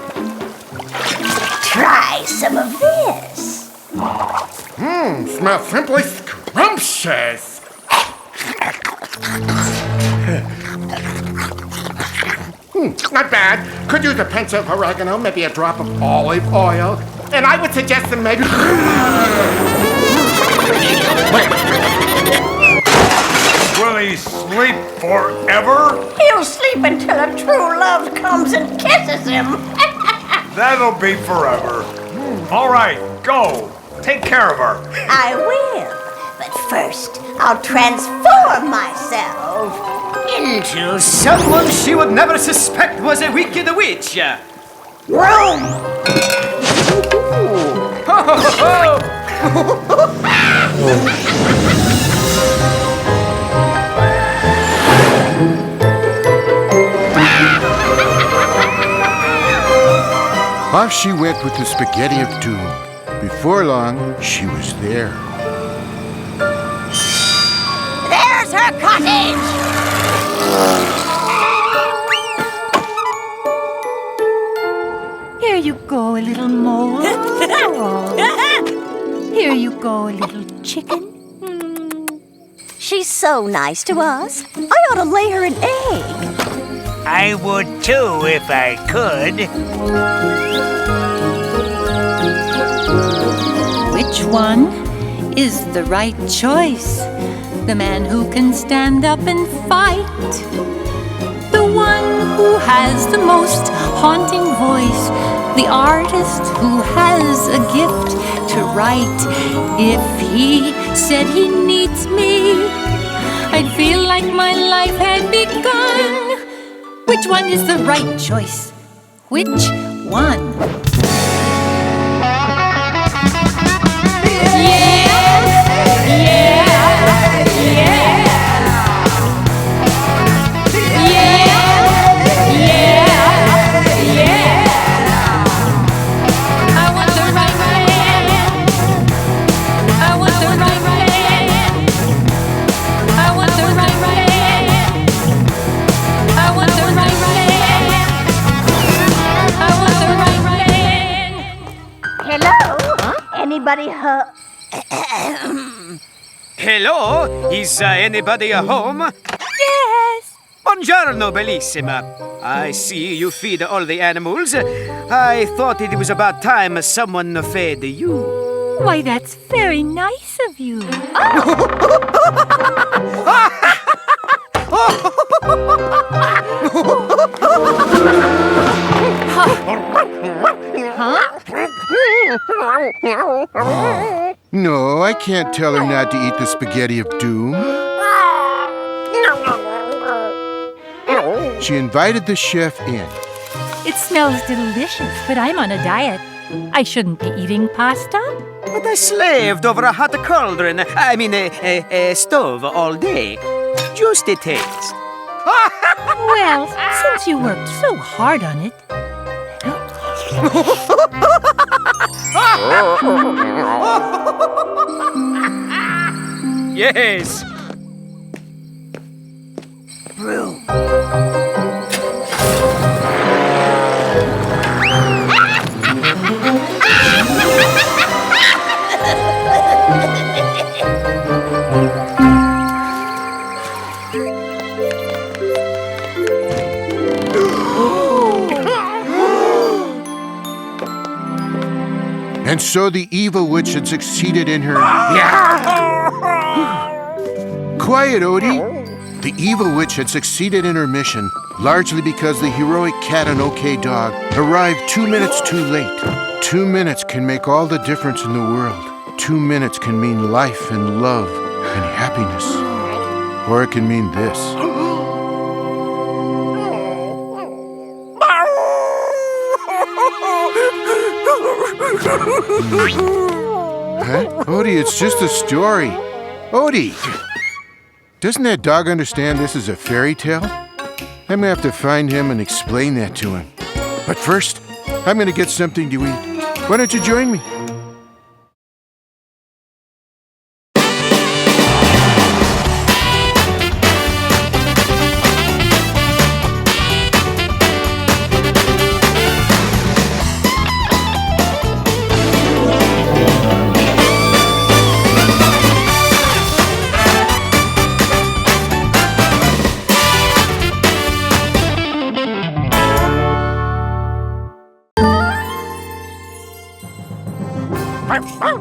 Try some of this. Smells simply scrumptious. Not bad. Could use a pinch of oregano, maybe a drop of olive oil. And I would suggest some maybe... Will he sleep forever? He'll sleep until a true love comes and kisses him. That'll be forever. All right, go. Take care of her. I will. But first, I'll transform myself into Someone she would never suspect was a wicked witch. Room. Ho, ho, ho, off she went with the spaghetti of doom. Before long, she was there. There's her cottage. Here you go, a little mole. Here you go, a little chicken. She's so nice to us. I ought to lay her an egg. I would too if I could. Which one is the right choice? The man who can stand up and fight? The one who has the most haunting voice? The artist who has a gift to write? If he said he needs me, I'd feel like my life had begun. Which one is the right choice? Which one? Anybody Hello? Is anybody home? Yes. Buongiorno, bellissima. I see you feed all the animals. I thought it was about time someone fed you. Why, that's very nice of you. No, I can't tell her not to eat the spaghetti of doom. She invited the chef in. It smells delicious, but I'm on a diet. I shouldn't be eating pasta. But I slaved over a hot cauldron, a stove all day. Just a taste. Well, since you worked so hard on it. Yes. room? And so the evil witch had succeeded in her... Quiet, Odie. The evil witch had succeeded in her mission, largely because the heroic cat and OK dog arrived 2 minutes too late. 2 minutes can make all the difference in the world. 2 minutes can mean life and love and happiness. Or it can mean this. Huh? Odie, it's just a story. Odie! Doesn't that dog understand this is a fairy tale? I'm gonna have to find him and explain that to him. But first, I'm gonna get something to eat. Why don't you join me?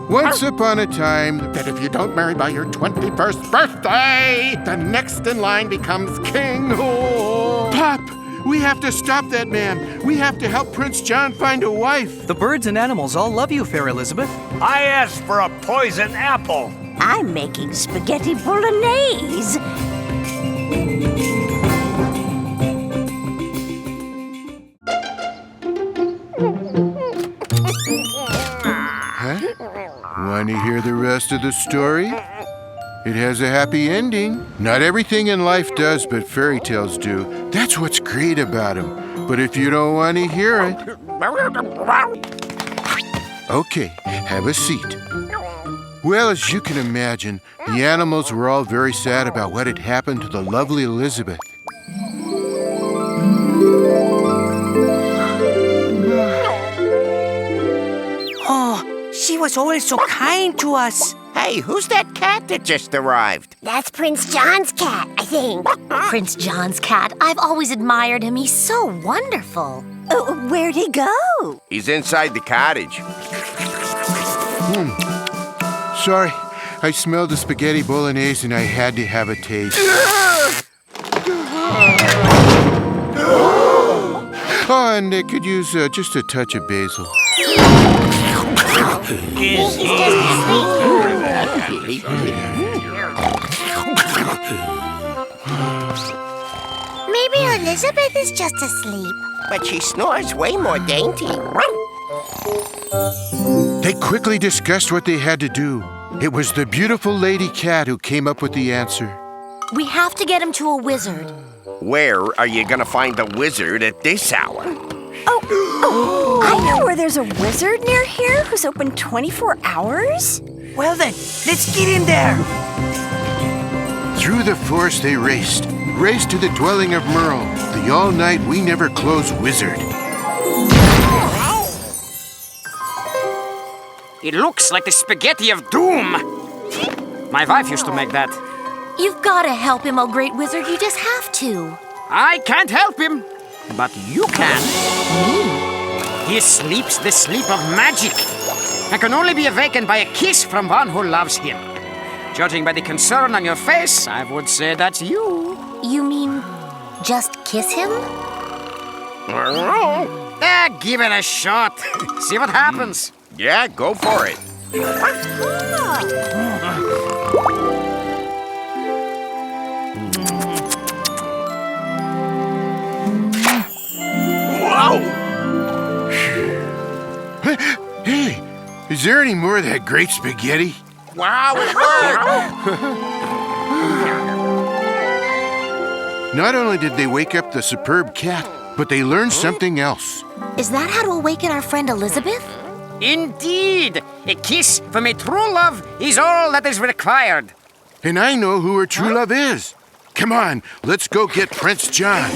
Once upon a time, that if you don't marry by your 21st birthday, the next in line becomes king. Oh. Pop! We have to stop that man. We have to help Prince John find a wife. The birds and animals all love you, Fair Elizabeth. I asked for a poison apple. I'm making spaghetti bolognese. Huh? Want to hear the rest of the story? It has a happy ending. Not everything in life does, but fairy tales do. That's what's great about them. But if you don't want to hear it... Okay, have a seat. Well, as you can imagine, the animals were all very sad about what had happened to the lovely Elizabeth. Oh, she was always so kind to us. Hey, who's that cat that just arrived? That's Prince John's cat, I think. Prince John's cat. I've always admired him. He's so wonderful. Where'd he go? He's inside the cottage. Sorry, I smelled the spaghetti bolognese and I had to have a taste. Oh, and I could use just a touch of basil. He's just asleep. Maybe Elizabeth is just asleep. But she snores way more dainty. They quickly discussed what they had to do. It was the beautiful lady cat who came up with the answer. We have to get him to a wizard. Where are you gonna find the wizard at this hour? Oh, I know where there's a wizard near here who's open 24 hours. Well then, let's get in there. Through the forest they raced to the dwelling of Merle, the all-night we-never-close wizard. It looks like the spaghetti of doom. My wife used to make that. You've got to help him, oh great wizard. You just have to. I can't help him, but you can. He sleeps the sleep of magic and can only be awakened by a kiss from one who loves him. Judging by the concern on your face, I would say that's you. You mean just kiss him? Give it a shot. See what happens. Yeah, go for it. Wow! Hey, is there any more of that great spaghetti? Wow, it worked! Not only did they wake up the superb cat, but they learned something else. Is that how to awaken our friend Elizabeth? Indeed! A kiss from a true love is all that is required. And I know who her true love is. Come on, let's go get Prince John.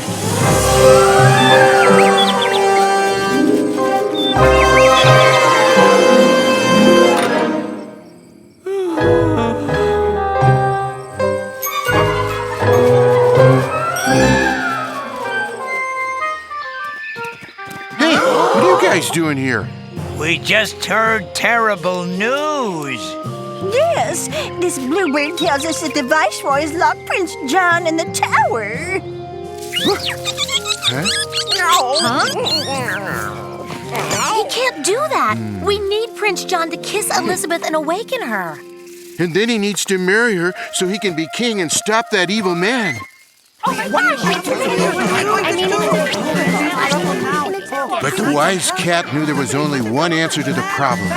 Hey, what are you guys doing here? We just heard terrible news. Yes, this bluebird tells us that the Viceroy has locked Prince John in the tower. He can't do that. We need Prince John to kiss Elizabeth and awaken her. And then he needs to marry her so he can be king and stop that evil man. But the wise cat knew there was only one answer to the problem.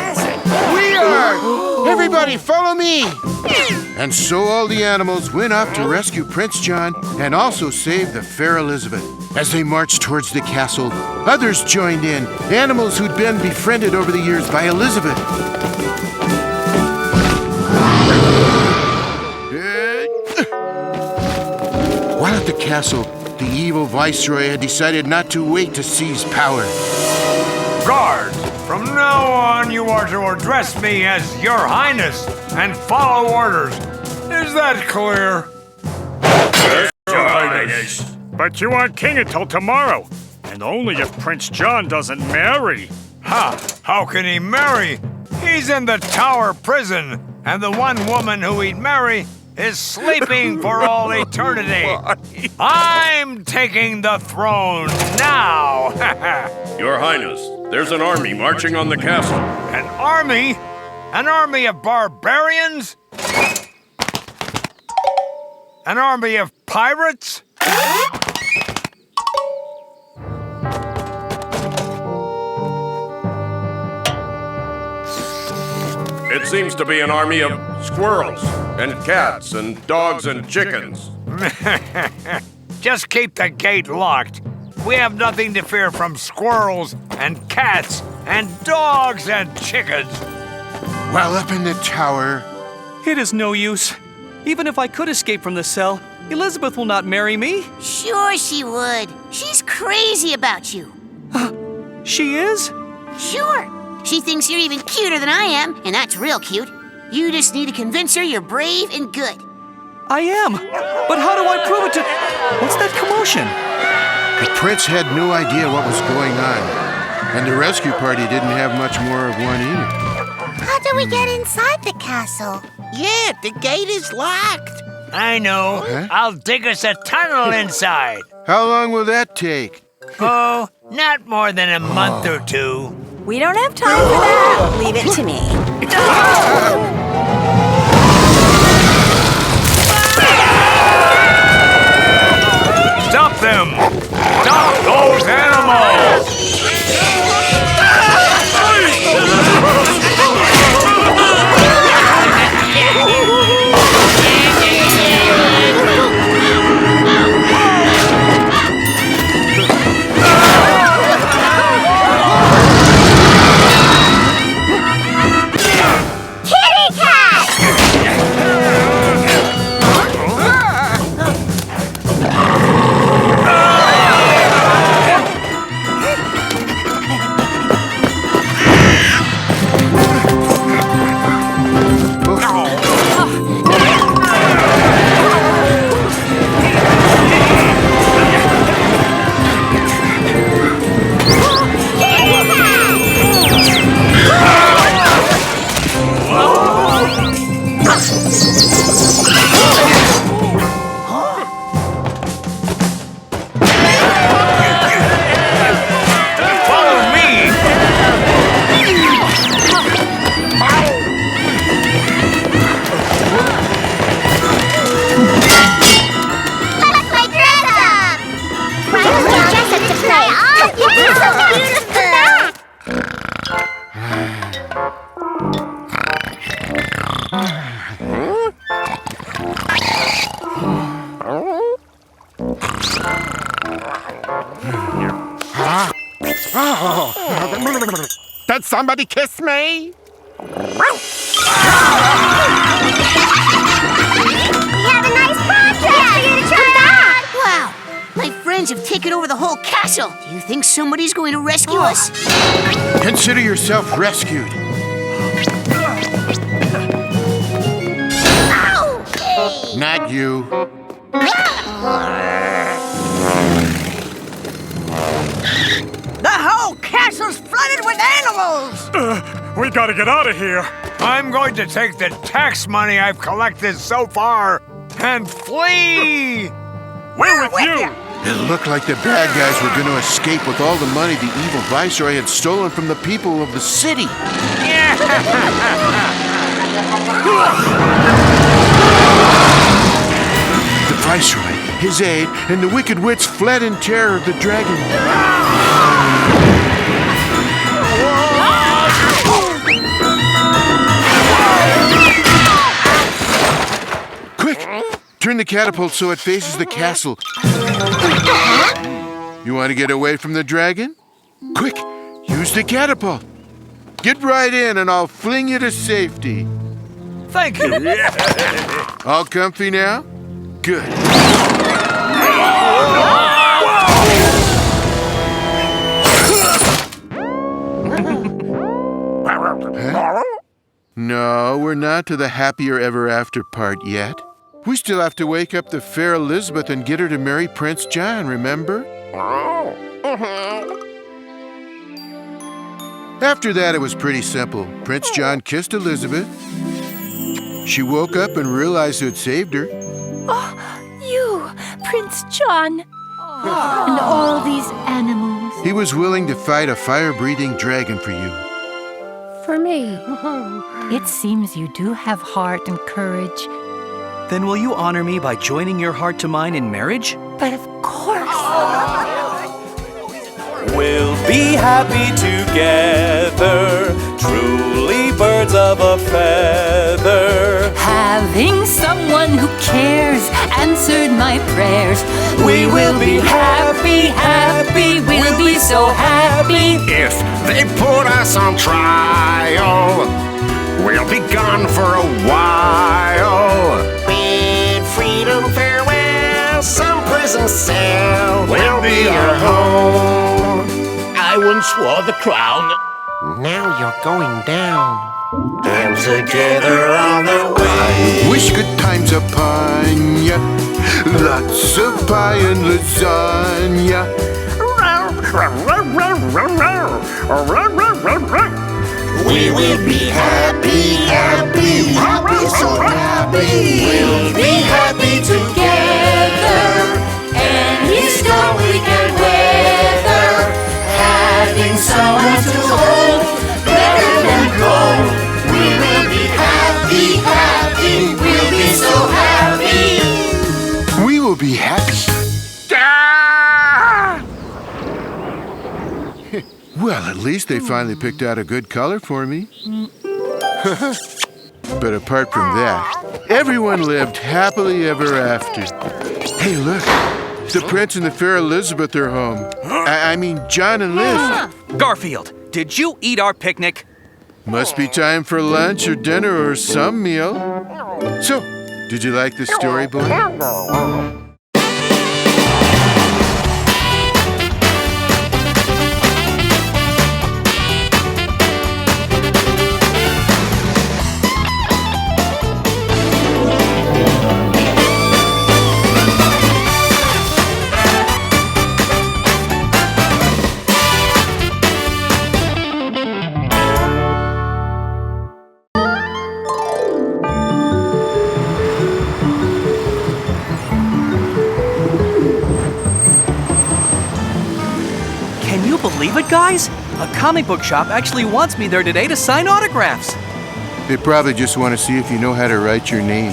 We are! Everybody follow me! And so all the animals went off to rescue Prince John and also save the fair Elizabeth. As they marched towards the castle, others joined in, animals who'd been befriended over the years by Elizabeth. While at the castle, the evil viceroy had decided not to wait to seize power. Guards, from now on you are to address me as Your Highness and follow orders. Is that clear? Yes, Your Highness. But you aren't king until tomorrow, and only if Prince John doesn't marry. Ha! How can he marry? He's in the Tower prison, and the one woman who he'd marry is sleeping for all eternity. I'm taking the throne now! Your Highness, there's an army marching on the castle. An army? An army of barbarians? An army of pirates? It seems to be an army of squirrels and cats and dogs and chickens. Just keep the gate locked. We have nothing to fear from squirrels and cats and dogs and chickens. While up in the tower... It is no use. Even if I could escape from the cell, Elizabeth will not marry me. Sure she would. She's crazy about you. She is? Sure. She thinks you're even cuter than I am, and that's real cute. You just need to convince her you're brave and good. I am. But how do I prove it to... What's that commotion? The prince had no idea what was going on, and the rescue party didn't have much more of one either. How do we get inside the castle? Yeah, the gate is locked. I know. Huh? I'll dig us a tunnel inside. How long will that take? Oh, not more than a month or two. We don't have time for that. Leave it to me. Stop them! Stop those animals! Did somebody kiss me? We have a nice project for you to try out. Wow, my friends have taken over the whole castle. Do you think somebody's going to rescue us? Consider yourself rescued. Not you. The whole castle's flooded with animals! We gotta get out of here. I'm going to take the tax money I've collected so far and flee! We're with you! It looked like the bad guys were going to escape with all the money the evil viceroy had stolen from the people of the city. The viceroy, his aide, and the wicked wits fled in terror of the dragon. Quick! Turn the catapult so it faces the castle. You want to get away from the dragon? Quick! Use the catapult. Get right in and I'll fling you to safety. Thank you. All comfy now? Good. Huh? No, we're not to the happier ever after part yet. We still have to wake up the fair Elizabeth and get her to marry Prince John, remember? After that, it was pretty simple. Prince John kissed Elizabeth. She woke up and realized who had saved her. Oh, you, Prince John. And all these animals. He was willing to fight a fire-breathing dragon for you. For me. It seems you do have heart and courage. Then will you honor me by joining your heart to mine in marriage? But of course. We'll be happy together, truly birds of a feather. Having someone who cares answered my prayers. We will be happy, happy, we'll be so happy. If they put us on trial, we'll be gone for a while. Bid freedom farewell, some prison cell will be our home. I once wore the crown. Now you're going down. And together on the way. Wish good times upon ya. Lots of pie and lasagna. We will be happy, happy, happy, so happy. We'll be happy together. Any storm we can weather. Having someone to hold better than gold. We will be happy, happy. We'll be so happy. We will be happy. Well, at least they finally picked out a good color for me. But apart from that, everyone lived happily ever after. Hey, look. The prince and the fair Elizabeth are home. I mean, John and Liz. Garfield, did you eat our picnic? Must be time for lunch or dinner or some meal. So, did you like the story, boy? Believe it, guys? A comic book shop actually wants me there today to sign autographs. They probably just want to see if you know how to write your name.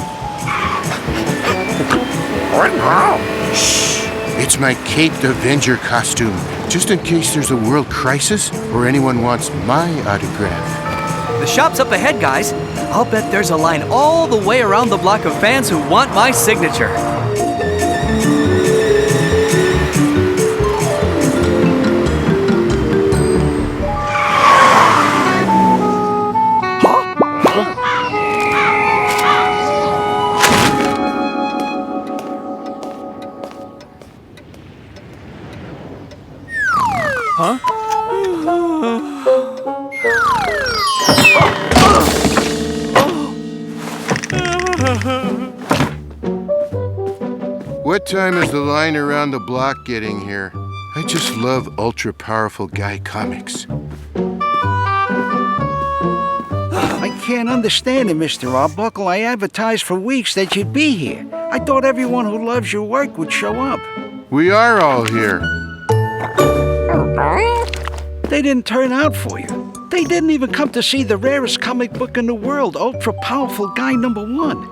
Shh! It's my Caped Avenger costume, just in case there's a world crisis or anyone wants my autograph. The shop's up ahead, guys. I'll bet there's a line all the way around the block of fans who want my signature. Huh? What time is the line around the block getting here? I just love ultra-powerful guy comics. I can't understand it, Mr. Arbuckle. I advertised for weeks that you'd be here. I thought everyone who loves your work would show up. We are all here. They didn't turn out for you. They didn't even come to see the rarest comic book in the world, Ultra Powerful Guy #1.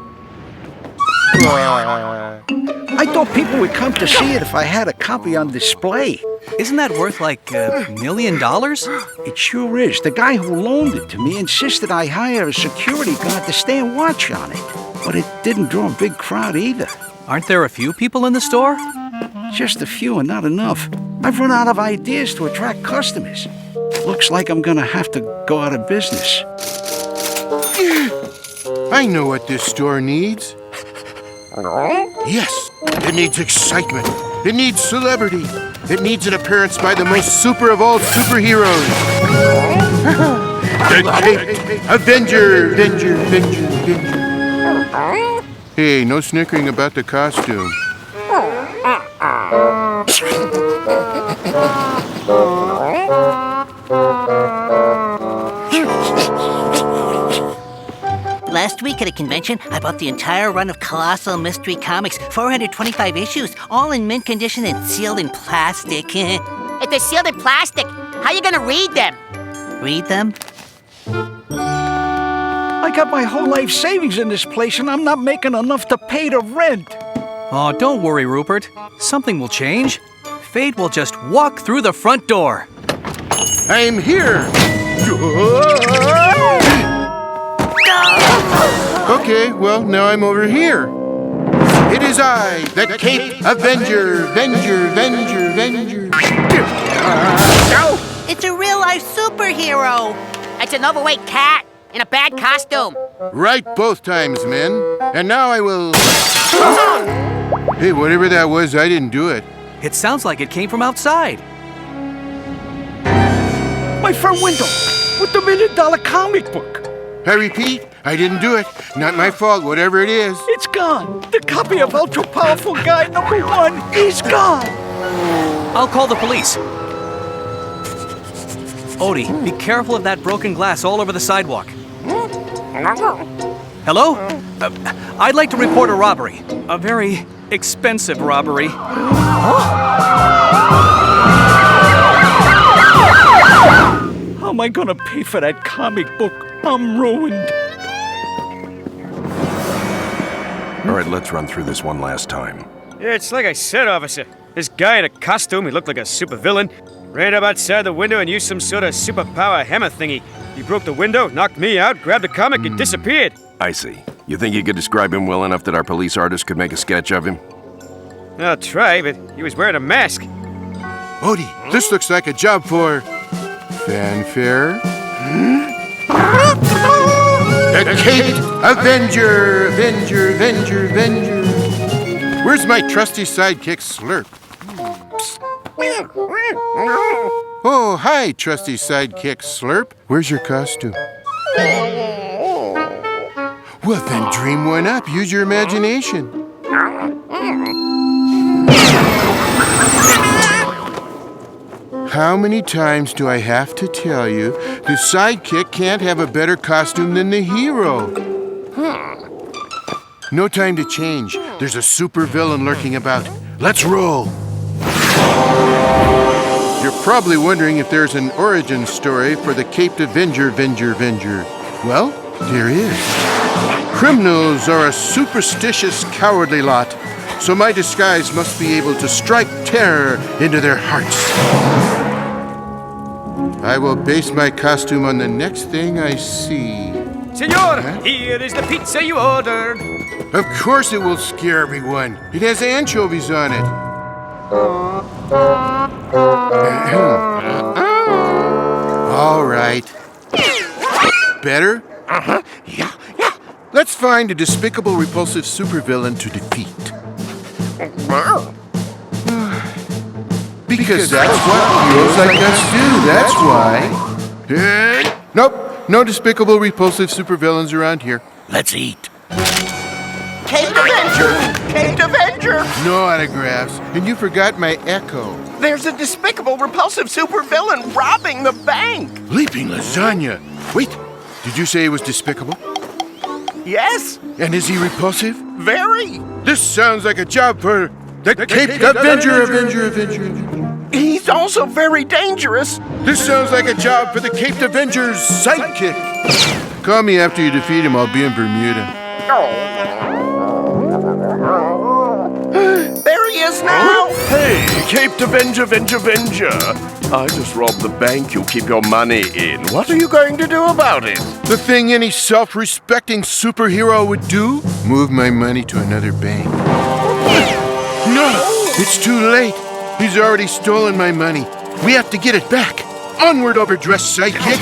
I thought people would come to see it if I had a copy on display. Isn't that worth like $1 million? It sure is. The guy who loaned it to me insisted I hire a security guard to stand watch on it. But it didn't draw a big crowd either. Aren't there a few people in the store? Just a few and not enough. I've run out of ideas to attract customers. Looks like I'm gonna have to go out of business. I know what this store needs. Yes, it needs excitement. It needs celebrity. It needs an appearance by the most super of all superheroes. The Caped Avenger. Hey, no snickering about the costume. Last week at a convention, I bought the entire run of Colossal Mystery Comics, 425 issues, all in mint condition and sealed in plastic. If they're sealed in plastic, how are you gonna read them? Read them? I got my whole life savings in this place and I'm not making enough to pay the rent. Oh, don't worry, Rupert. Something will change. Fate will just walk through the front door. I'm here. Okay, well, now I'm over here. It is I, the Caped Avenger. It's a real-life superhero. It's an overweight cat in a bad costume. Right both times, men. And now I will... Hey, whatever that was, I didn't do it. It sounds like it came from outside. My front window with the $1 million comic book. I repeat, I didn't do it. Not my fault, whatever it is. It's gone. The copy of Ultra Powerful Guy #1 is gone. I'll call the police. Odie, be careful of that broken glass all over the sidewalk. Hello? I'd like to report a robbery. A very expensive robbery. How am I gonna pay for that comic book? I'm ruined. All right, let's run through this one last time. Yeah, it's like I said, officer. This guy in a costume, he looked like a supervillain, ran up outside the window and used some sort of superpower hammer thingy. He broke the window, knocked me out, grabbed the comic, and disappeared. I see. You think you could describe him well enough that our police artist could make a sketch of him? I'll try, but he was wearing a mask. Odie, this looks like a job for... fanfare? The Caped Avenger. Where's my trusty sidekick, Slurp? Oh, hi, trusty sidekick, Slurp. Where's your costume? Well, then dream one up. Use your imagination. How many times do I have to tell you the sidekick can't have a better costume than the hero? No time to change. There's a supervillain lurking about. Let's roll. You're probably wondering if there's an origin story for the Caped Avenger. Well, there is. Criminals are a superstitious, cowardly lot, so my disguise must be able to strike terror into their hearts. I will base my costume on the next thing I see. Senor, here is the pizza you ordered. Of course it will scare everyone. It has anchovies on it. All right. Better? Yeah. Let's find a despicable, repulsive supervillain to defeat. Because that's what heroes like us do, that's why. Nope, no despicable, repulsive supervillains around here. Let's eat. Caped Avenger! No autographs, and you forgot my echo. There's a despicable, repulsive supervillain robbing the bank! Leaping lasagna! Wait, Did you say he was despicable? Yes, And is he repulsive? very. This sounds like a job for the Cape Avenger. He's also very dangerous. This sounds like a job for the Cape Avenger's sidekick. Call me after you defeat him. I'll be in Bermuda. There he is now. Hey, Cape Avenger. I just robbed the bank you keep your money in. What are you going to do about it? The thing any self-respecting superhero would do? Move my money to another bank. No! It's too late. He's already stolen my money. We have to get it back. Onward, overdressed sidekick.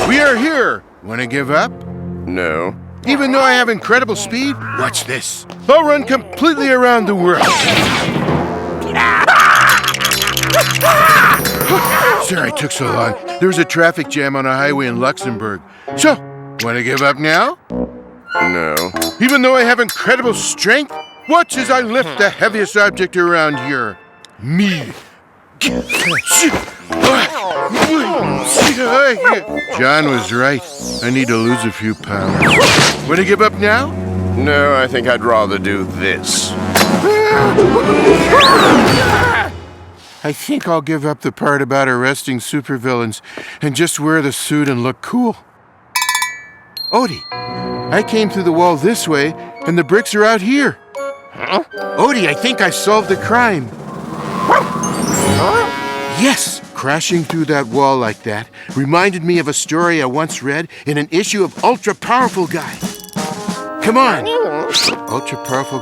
We are here. Want to give up? No. Even though I have incredible speed, watch this. I'll run completely around the world. Sorry it took so long. There was a traffic jam on a highway in Luxembourg. So, want to give up now? No. Even though I have incredible strength, watch as I lift the heaviest object around here. Me. John was right. I need to lose a few pounds. Want to give up now? No, I think I'd rather do this. I think I'll give up the part about arresting supervillains and just wear the suit and look cool. Odie, I came through the wall this way, and the bricks are out here. Huh? Odie, I think I solved the crime. Yes, crashing through that wall like that reminded me of a story I once read in an issue of Ultra Powerful Guy. Come on. Ultra Powerful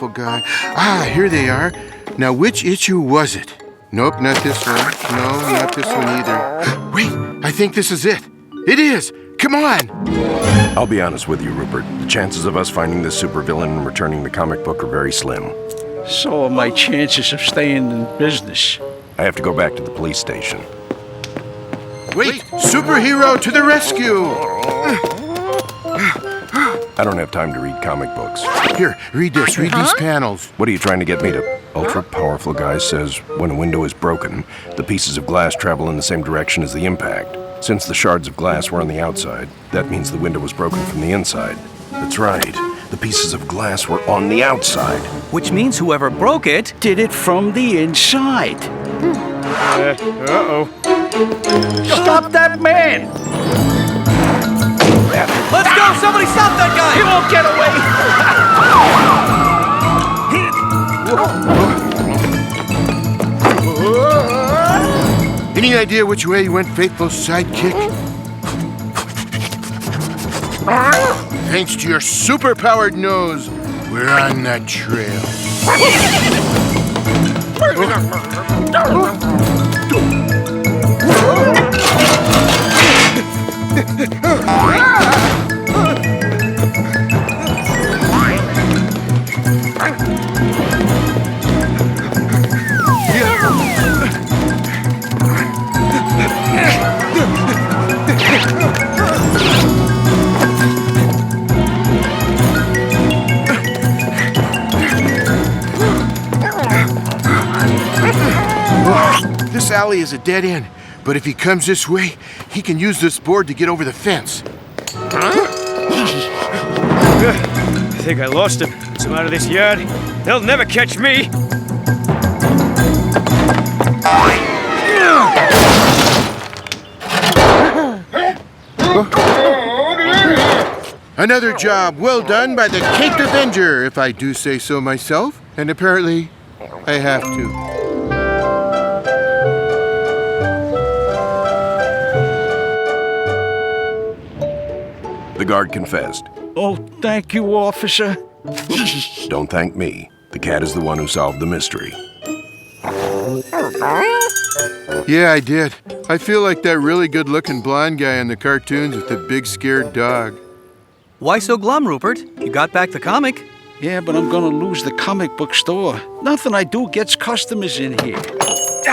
Guy. Ah, here they are. Now, which issue was it? Nope, not this one. No, not this one either. Wait, I think this is it. It is. Come on. I'll be honest with you, Rupert. The chances of us finding this supervillain and returning the comic book are very slim. So are my chances of staying in business. I have to go back to the police station. Wait, superhero to the rescue! I don't have time to read comic books. Here, read this. Read these panels. What are you trying to get me to? Ultra Powerful Guy says when a window is broken, the pieces of glass travel in the same direction as the impact. Since the shards of glass were on the outside, that means the window was broken from the inside. That's right. The pieces of glass were on the outside. Which means whoever broke it did it from the inside. Uh-oh. Stop that man! Let's go! Somebody stop that guy! He won't get away! Any idea which way you went, faithful sidekick? Thanks to your super-powered nose, we're on that trail. This alley is a dead end, but if he comes this way, he can use this board to get over the fence. I think I lost him. So I'm out of this yard. They'll never catch me. Another job well done by the Cape Avenger, if I do say so myself. And apparently, I have to. The guard confessed. Oh, thank you, officer. Don't thank me. The cat is the one who solved the mystery. Yeah, I did. I feel like that really good-looking blonde guy in the cartoons with the big scared dog. Why so glum, Rupert? You got back the comic. Yeah, but I'm gonna lose the comic book store. Nothing I do gets customers in here.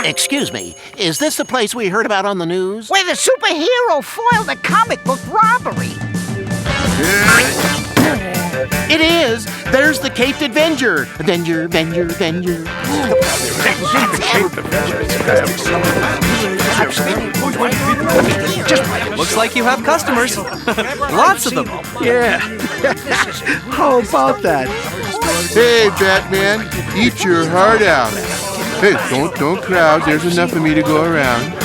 Excuse me, is this the place we heard about on the news? Where the superhero foiled a comic book robbery. It is! There's the Caped Avenger! Avenger. Looks like you have customers. Lots of them. Yeah. How about that? Hey, Batman, eat your heart out. Hey, don't crowd. There's enough of me to go around.